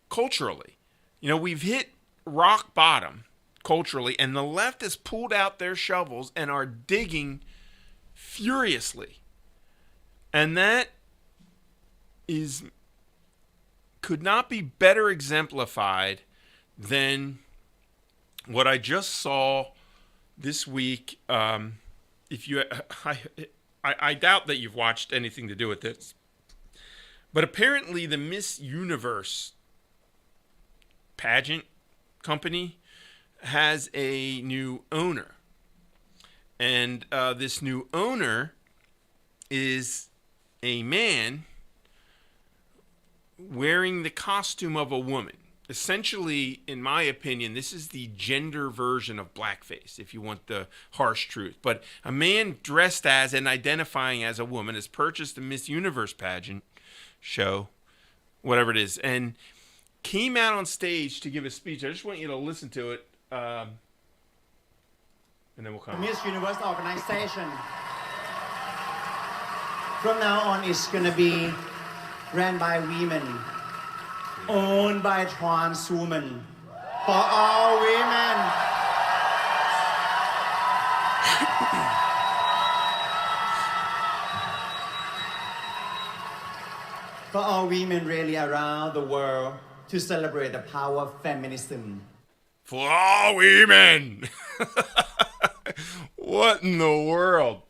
culturally. We've hit rock bottom culturally, and the left has pulled out their shovels and are digging furiously. And that could not be better exemplified than what I just saw this week. If you, I doubt that you've watched anything to do with this, but apparently the Miss Universe pageant company has a new owner. And this new owner is a man wearing the costume of a woman. Essentially, in my opinion, this is the gender version of blackface, if you want the harsh truth. But a man dressed as and identifying as a woman has purchased the Miss Universe pageant show, whatever it is, and came out on stage to give a speech. I just want you to listen to it. And then we'll come. Miss Universe organization from now on is going to be ran by women, owned by trans women, for all women. For all women really around the world to celebrate the power of feminism. For all women! What in the world?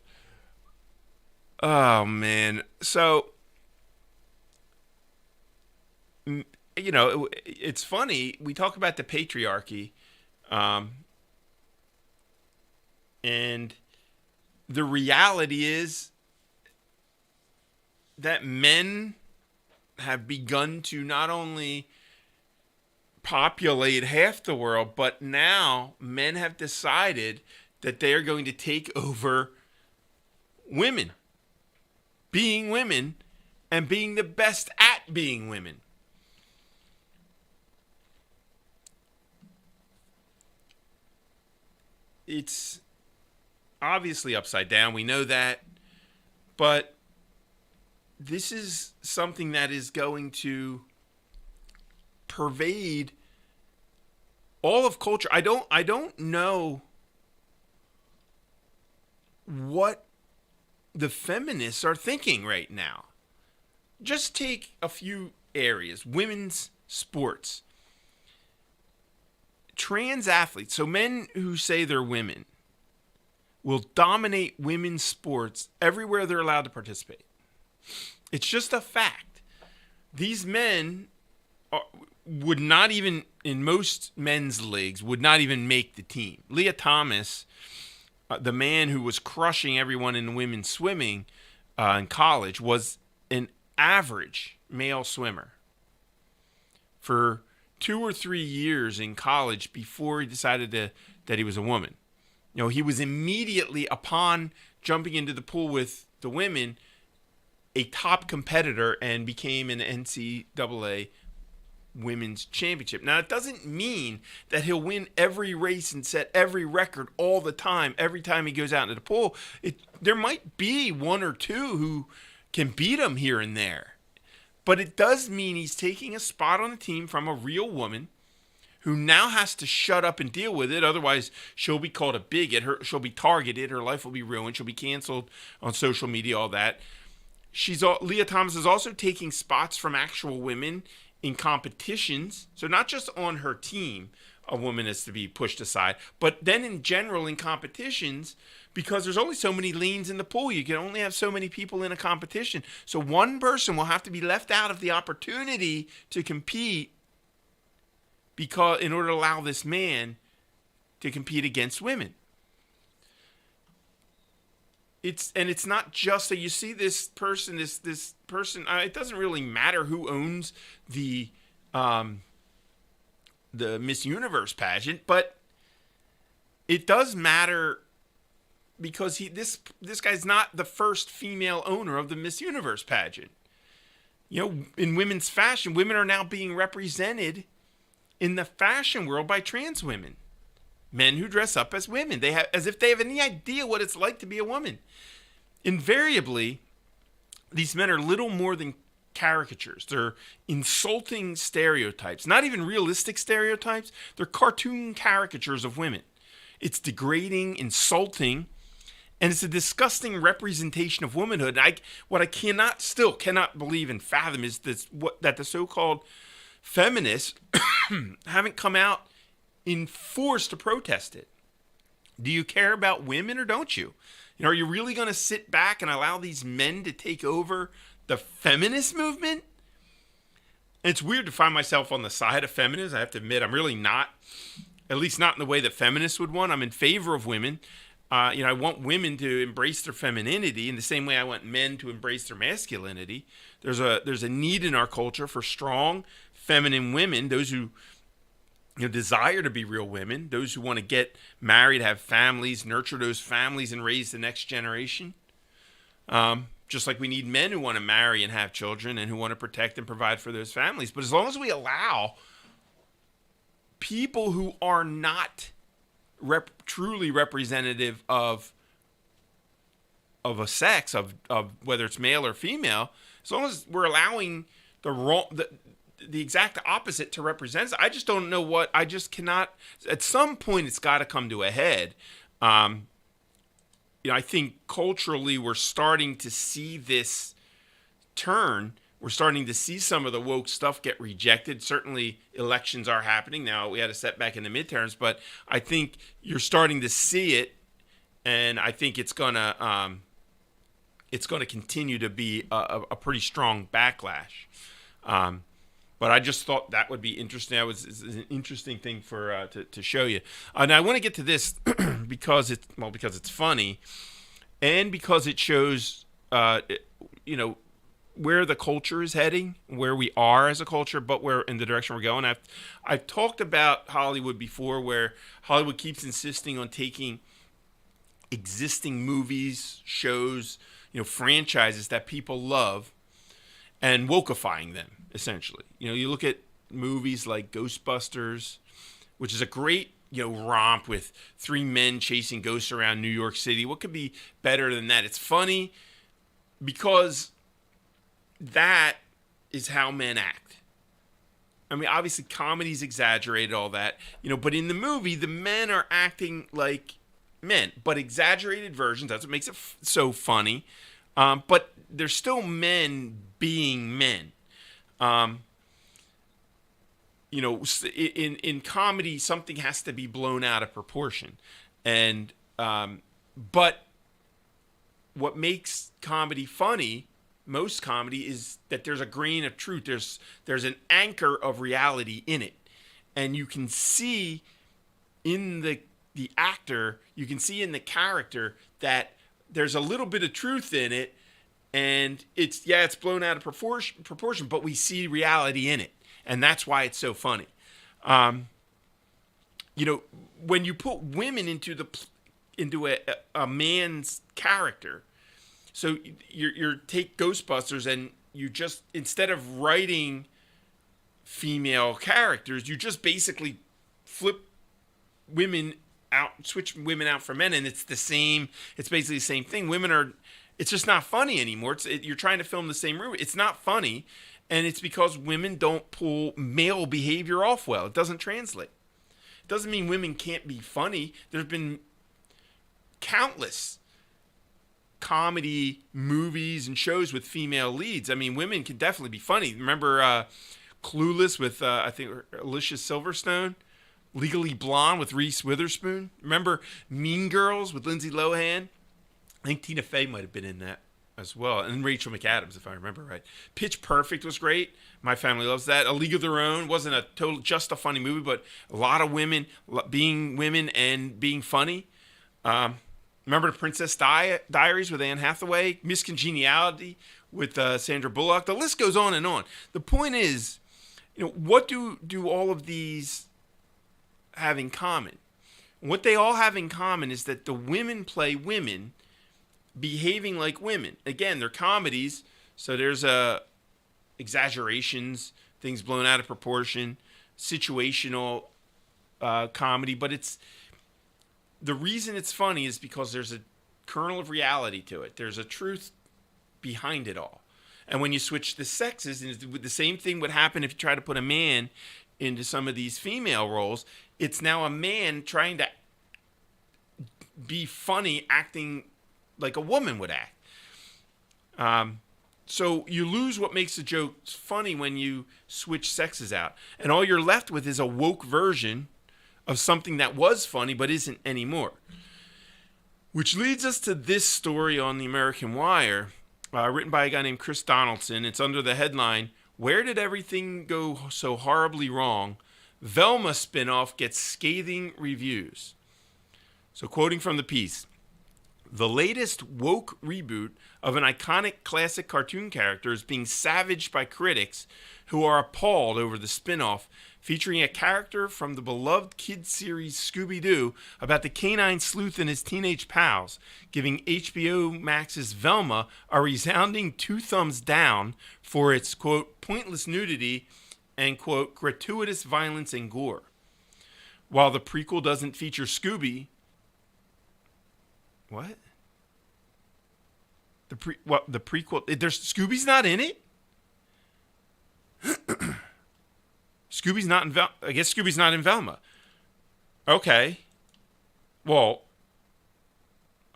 Oh, man. So, it's funny. We talk about the patriarchy, and the reality is that men have begun to not only populate half the world, but now men have decided that they are going to take over women, being women, and being the best at despite being women. It's obviously upside down. We know that. But this is something that is going to pervade all of culture. I don't know what the feminists are thinking right now. Just take a few areas. Women's sports. Trans athletes, so men who say they're women, will dominate women's sports everywhere they're allowed to participate. It's just a fact. These men would not even, in most men's leagues, would not even make the team. Leah Thomas, the man who was crushing everyone in women's swimming in college, was an average male swimmer for 2 or 3 years in college before he decided that he was a woman. You know, he was immediately, upon jumping into the pool with the women, a top competitor and became an NCAA women's championship. Now, it doesn't mean that he'll win every race and set every record all the time, every time he goes out into the pool. There might be 1 or 2 who can beat him here and there. But it does mean he's taking a spot on the team from a real woman who now has to shut up and deal with it. Otherwise, she'll be called a bigot. She'll be targeted. Her life will be ruined. She'll be canceled on social media, all that. Leah Thomas is also taking spots from actual women in competitions. So not just on her team, a woman is to be pushed aside, but then in general in competitions, because there's only so many lanes in the pool. You can only have so many people in a competition. So one person will have to be left out of the opportunity to compete because in order to allow this man to compete against women. It's not just that you see this person, this person. It doesn't really matter who owns the Miss Universe pageant, but it does matter because this guy's not the first female owner of the Miss Universe pageant. You know, in women's fashion, women are now being represented in the fashion world by trans women. Men who dress up as women. They have, as if they have any idea what it's like to be a woman. Invariably, these men are little more than caricatures. They're insulting stereotypes. Not even realistic stereotypes. They're cartoon caricatures of women. It's degrading, insulting, and it's a disgusting representation of womanhood. What I still cannot believe and fathom is that the so-called feminists haven't come out in force to protest it. Do you care about women or don't you? You know, are you really going to sit back and allow these men to take over the feminist movement? And it's weird to find myself on the side of feminists. I have to admit, I'm really not, at least not in the way that feminists would want. I'm in favor of women. I want women to embrace their femininity in the same way I want men to embrace their masculinity. There's a need in our culture for strong, feminine women, those who desire to be real women, those who want to get married, have families, nurture those families, and raise the next generation. Just like we need men who want to marry and have children and who want to protect and provide for those families. But as long as we allow people who are not truly representative of a sex, of whether it's male or female, as long as we're allowing the exact opposite to represent, I just don't know I just cannot, at some point it's got to come to a head. I think culturally we're starting to see this turn. We're starting to see some of the woke stuff get rejected. Certainly elections are happening now. We had a setback in the midterms, but I think you're starting to see it, and I think it's gonna continue to be a pretty strong backlash. But I just thought that would be interesting. It's an interesting thing for to show you. And I want to get to this because it's funny, and because it shows where the culture is heading, where we are as a culture, but where in the direction we're going. I've talked about Hollywood before, where Hollywood keeps insisting on taking existing movies, shows, franchises that people love, and wokeifying them. essentially. You look at movies like Ghostbusters, which is a great, romp with three men chasing ghosts around New York City. What could be better than that? It's funny because that is how men act. I mean, obviously, comedy's exaggerated, all that, but in the movie, the men are acting like men, but exaggerated versions. That's what makes it so funny. But they're still men being men. In comedy, something has to be blown out of proportion. And, but what makes comedy funny, most comedy, is that there's a grain of truth. There's an anchor of reality in it. And you can see in the actor, you can see in the character that there's a little bit of truth in it. And it's blown out of proportion, but we see reality in it. And that's why it's so funny. When you put women into a man's character, so you take Ghostbusters and you just, instead of writing female characters, you just basically flip women out, switch women out for men, and it's basically the same thing. It's just not funny anymore. You're trying to film the same movie. It's not funny. And it's because women don't pull male behavior off well. It doesn't translate. It doesn't mean women can't be funny. There's been countless comedy movies and shows with female leads. I mean, women can definitely be funny. Remember Clueless with, I think, Alicia Silverstone? Legally Blonde with Reese Witherspoon? Remember Mean Girls with Lindsay Lohan? I think Tina Fey might have been in that as well, and Rachel McAdams, if I remember right. Pitch Perfect was great. My family loves that. A League of Their Own wasn't just a funny movie, but a lot of women being women and being funny. Remember the Princess Diaries with Anne Hathaway? Miss Congeniality with Sandra Bullock. The list goes on and on. The point is, what do all of these have in common? What they all have in common is that the women play women behaving like women. Again, they're comedies, so there's exaggerations, things blown out of proportion, situational comedy, but the reason it's funny is because there's a kernel of reality to it. There's a truth behind it all. And when you switch the sexes, and the same thing would happen if you try to put a man into some of these female roles. It's now a man trying to be funny, acting like a woman would act. So you lose what makes the joke funny when you switch sexes out. And all you're left with is a woke version of something that was funny but isn't anymore. Which leads us to this story on the American Wire, written by a guy named Chris Donaldson. It's under the headline, "Where Did Everything Go So Horribly Wrong? Velma spinoff Gets Scathing Reviews." So quoting from the piece, "The latest woke reboot of an iconic classic cartoon character is being savaged by critics who are appalled over the spin-off featuring a character from the beloved kids series Scooby Doo about the canine sleuth and his teenage pals, giving HBO Max's Velma a resounding 2 thumbs down for its, quote, pointless nudity and, quote, gratuitous violence and gore. While the prequel doesn't feature Scooby..." What? The prequel? There's Scooby's not in it? Scooby's not in I guess Scooby's not in Velma. Okay. Well,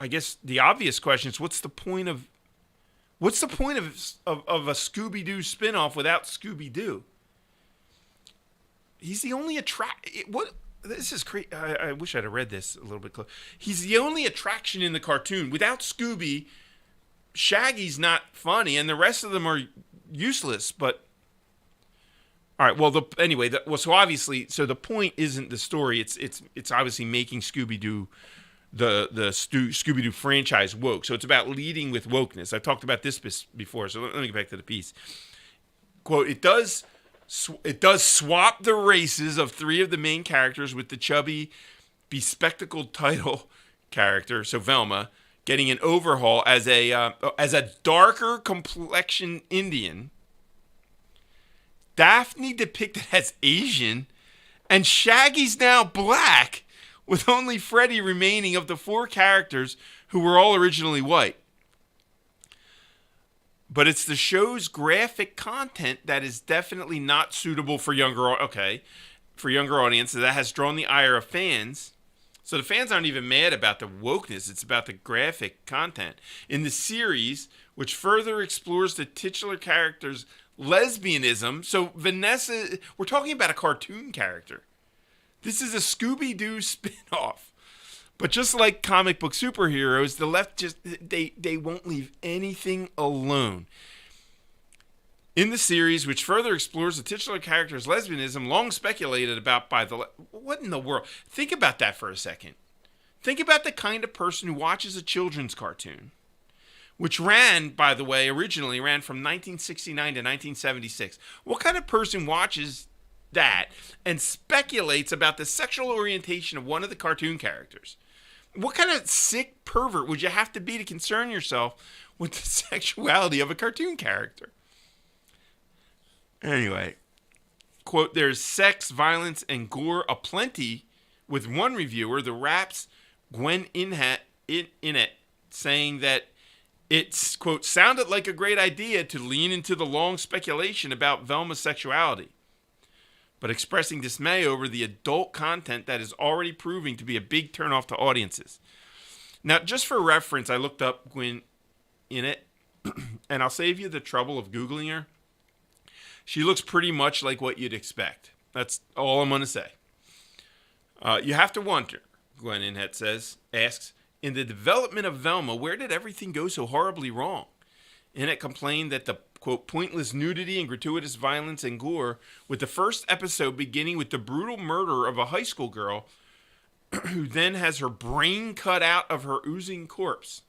I guess the obvious question is, what's the point of a Scooby Doo spinoff without Scooby Doo? He's the only what? This is crazy. I wish I'd have read this a little bit closer. He's the only attraction in the cartoon. Without Scooby, Shaggy's not funny, and the rest of them are useless. But all right. Well, so obviously, so the point isn't the story. It's obviously making Scooby Doo, the Scooby Doo franchise woke. So it's about leading with wokeness. I've talked about this before. So let me get back to the piece. Quote: It does swap the races of 3 of the main characters, with the chubby, bespectacled title character, so Velma, getting an overhaul as a darker complexion Indian, Daphne depicted as Asian, and Shaggy's now black, with only Freddy remaining of the 4 characters who were all originally white. But it's the show's graphic content that is definitely not suitable for younger audiences that has drawn the ire of fans. So the fans aren't even mad about the wokeness, it's about the graphic content. In the series, which further explores the titular character's lesbianism, so Vanessa, we're talking about a cartoon character. This is a Scooby Doo spin-off. But just like comic book superheroes, the left just, they won't leave anything alone. In the series, which further explores the titular character's lesbianism, long speculated about by the left. What in the world? Think about that for a second. Think about the kind of person who watches a children's cartoon, which ran, by the way, originally ran from 1969 to 1976. What kind of person watches that and speculates about the sexual orientation of one of the cartoon characters? What kind of sick pervert would you have to be to concern yourself with the sexuality of a cartoon character? Anyway, quote, there's sex, violence, and gore aplenty, with one reviewer, the Rap's Gwen Inhat, saying that it's, quote, sounded like a great idea to lean into the long speculation about Velma's sexuality, but expressing dismay over the adult content that is already proving to be a big turnoff to audiences. Now, just for reference, I looked up Gwen Inhat, and I'll save you the trouble of Googling her. She looks pretty much like what you'd expect. That's all I'm going to say. You have to wonder, Gwen Inhat asks, in the development of Velma, where did everything go so horribly wrong? Inhat complained that the, quote, pointless nudity and gratuitous violence and gore, with the first episode beginning with the brutal murder of a high school girl who then has her brain cut out of her oozing corpse.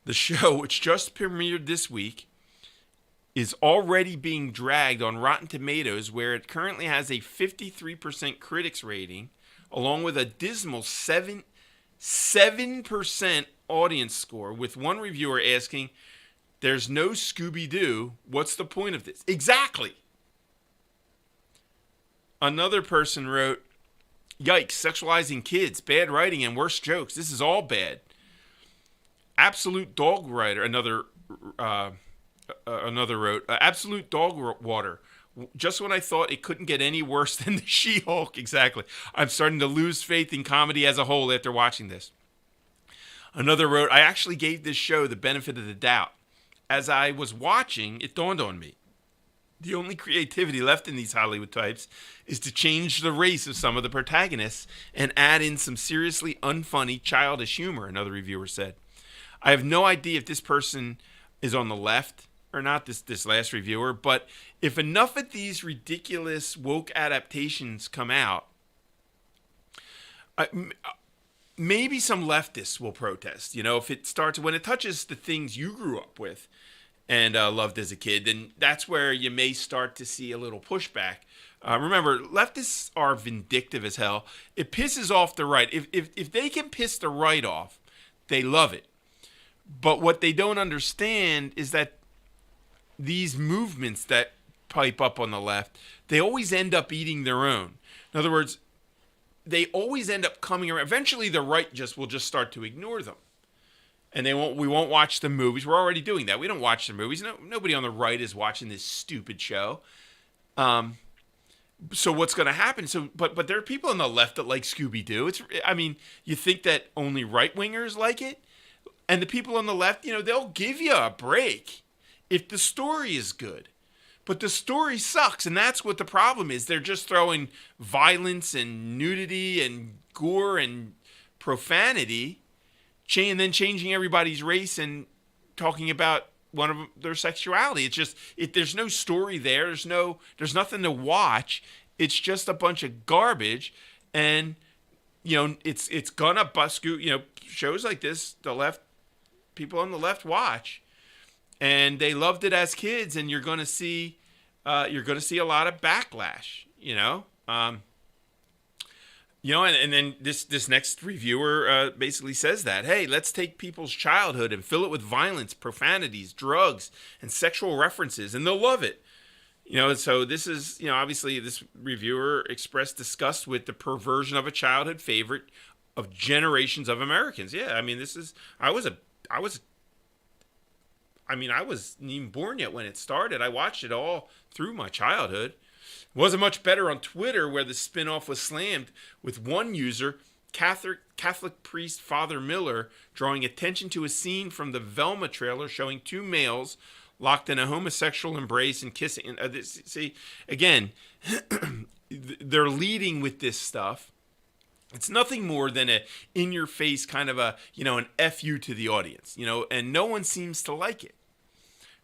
The show, which just premiered this week, is already being dragged on Rotten Tomatoes, where it currently has a 53% critics rating, along with a dismal 7% audience score, with one reviewer asking, there's no Scooby Doo, what's the point of this? Exactly. Another person wrote, yikes, sexualizing kids, bad writing, and worse jokes. This is all bad. Absolute dog writer, another wrote, absolute dog water. Just when I thought it couldn't get any worse than the She-Hulk. Exactly. I'm starting to lose faith in comedy as a whole after watching this. Another wrote, I actually gave this show the benefit of the doubt. As I was watching, it dawned on me. The only creativity left in these Hollywood types is to change the race of some of the protagonists and add in some seriously unfunny, childish humor, another reviewer said. I have no idea if this person is on the left or not, this last reviewer, but if enough of these ridiculous woke adaptations come out, maybe some leftists will protest. You know, if it starts, when it touches the things you grew up with and loved as a kid, then that's where you may start to see a little pushback. Remember, leftists are vindictive as hell. It pisses off the right. If they can piss the right off, they love it. But what they don't understand is that these movements that pipe up on the left, they always end up eating their own. In other words, they always end up coming around. Eventually, the right will just start to ignore them, and we won't watch the movies. We're already doing that. We don't watch the movies. Nobody on the right is watching this stupid show. So what's going to happen? But there are people on the left that like Scooby Doo. You think that only right wingers like it, and the people on the left, they'll give you a break if the story is good. But the story sucks, and that's what the problem is. They're just throwing violence and nudity and gore and profanity, and then changing everybody's race and talking about one of their sexuality. It's just there's no story there. There's nothing to watch. It's just a bunch of garbage, and it's gonna bust. Shows like this, people on the left watch. And they loved it as kids, and you're going to see a lot of backlash. You know, and then this next reviewer basically says that, hey, let's take people's childhood and fill it with violence, profanities, drugs, and sexual references, and they'll love it. You know, so this is, you know, obviously this reviewer expressed disgust with the perversion of a childhood favorite of generations of Americans. Yeah, I mean, I wasn't even born yet when it started. I watched it all through my childhood. It wasn't much better on Twitter, where the spinoff was slammed, with one user, Catholic priest Father Miller, drawing attention to a scene from the Velma trailer showing two males locked in a homosexual embrace and kissing. See, again, they're leading with this stuff. It's nothing more than a in-your-face kind of a, you know, an FU to the audience, you know, and no one seems to like it.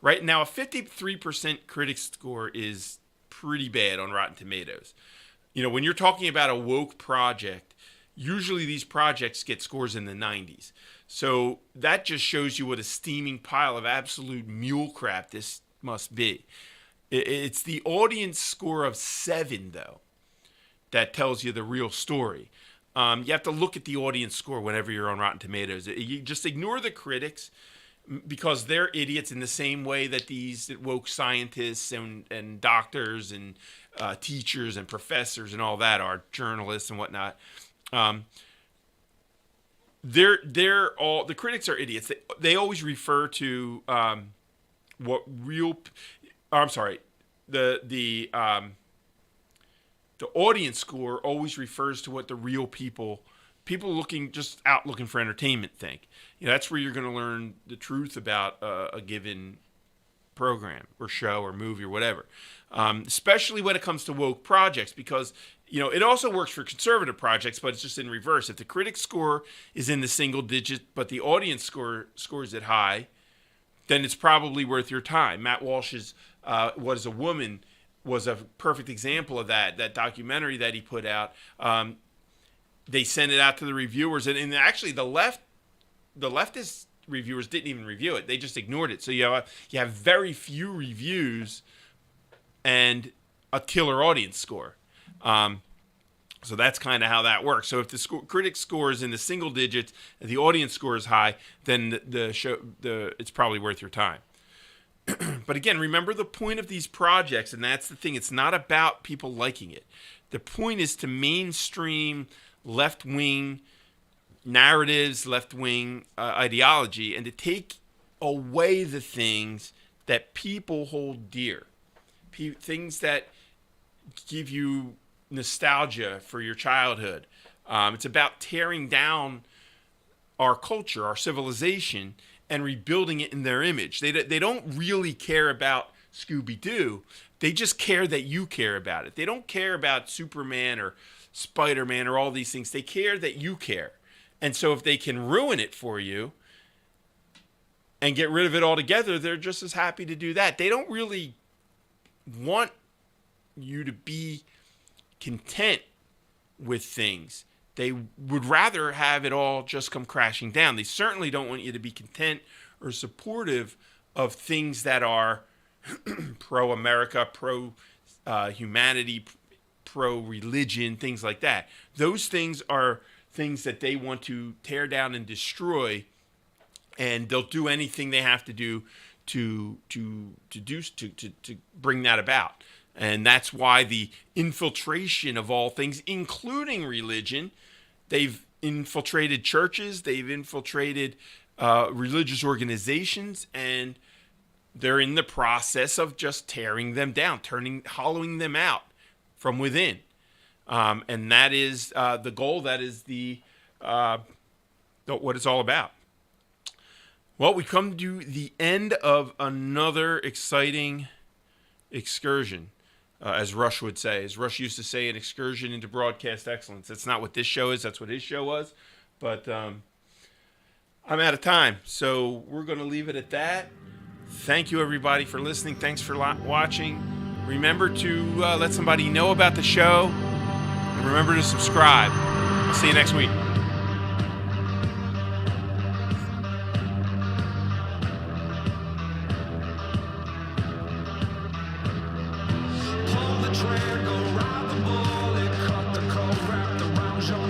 Right now, a 53% critic score is pretty bad on Rotten Tomatoes. You know, when you're talking about a woke project, usually these projects get scores in the 90s. So that just shows you what a steaming pile of absolute mule crap this must be. It's the audience score of 7, though, that tells you the real story. You have to look at the audience score whenever you're on Rotten Tomatoes. You just ignore the critics, because they're idiots in the same way that these woke scientists and doctors and teachers and professors and all that are, journalists and whatnot. They're all, the critics are idiots. They always refer to what real. I'm sorry, the audience score always refers to what the real people looking for entertainment think. You know, that's where you're going to learn the truth about a given program or show or movie or whatever. Especially when it comes to woke projects, because, you know, it also works for conservative projects, but it's just in reverse. If the critic score is in the single digit, but the audience scores it high, then it's probably worth your time. Matt Walsh's What Is a Woman was a perfect example of that documentary that he put out. They sent it out to the reviewers, and actually the leftist reviewers didn't even review it. They just ignored it. So you have very few reviews and a killer audience score. So that's kind of how that works. So if the critic score is in the single digits and the audience score is high, then it's probably worth your time. But again, remember the point of these projects, and that's the thing. It's not about people liking it. The point is to mainstream left-wing narratives, left-wing ideology, and to take away the things that people hold dear, things that give you nostalgia for your childhood. It's about tearing down our culture, our civilization, and rebuilding it in their image. They don't really care about Scooby Doo. They just care that you care about it. They don't care about Superman or Spider-Man or all these things. They care that you care. And so if they can ruin it for you and get rid of it altogether, they're just as happy to do that. They don't really want you to be content with things. They would rather have it all just come crashing down. They certainly don't want you to be content or supportive of things that are pro-America, pro-humanity, pro-religion, things like that. Those things are things that they want to tear down and destroy, and they'll do anything they have to do to bring that about. And that's why the infiltration of all things, including religion, they've infiltrated churches, they've infiltrated religious organizations, and they're in the process of just tearing them down, hollowing them out from within. And that is the goal. That is what it's all about. Well, we come to the end of another exciting excursion, as Rush would say. As Rush used to say, an excursion into broadcast excellence. That's not what this show is. That's what his show was. But I'm out of time, so we're going to leave it at that. Thank you, everybody, for listening. Thanks for watching. Remember to let somebody know about the show. And remember to subscribe. I'll see you next week. Pull the trigger, ride the bullet, cut the code, wrap around your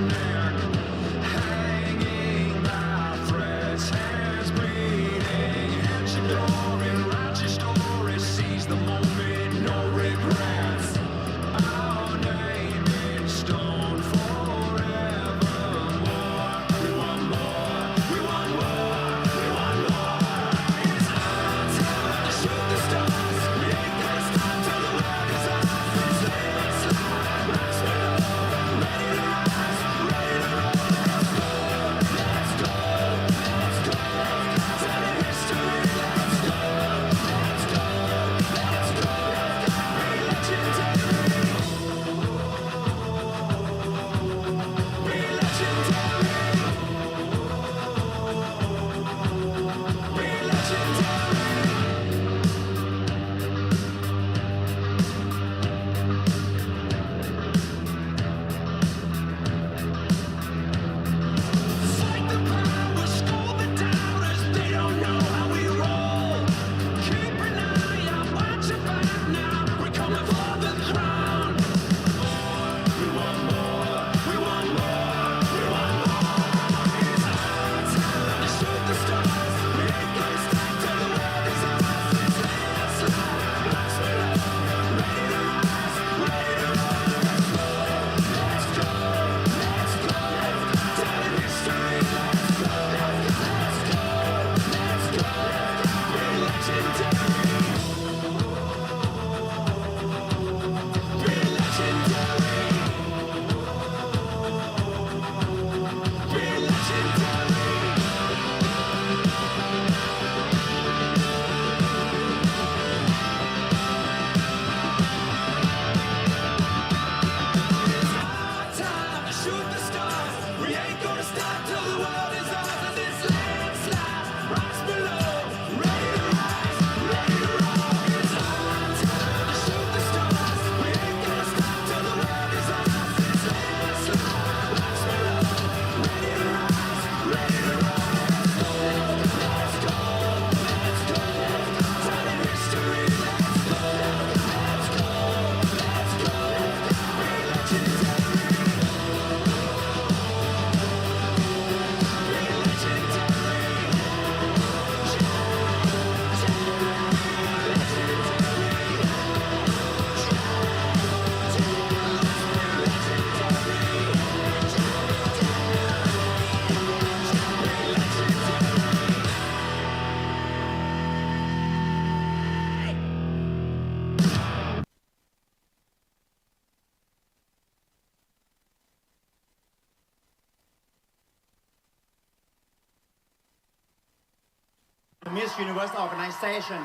Miss Universe organization.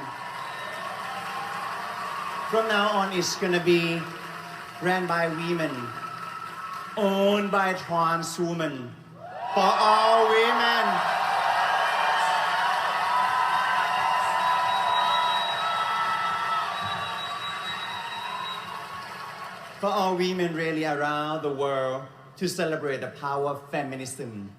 From now on, it's gonna be ran by women, owned by trans women, for all women. For all women really around the world to celebrate the power of feminism.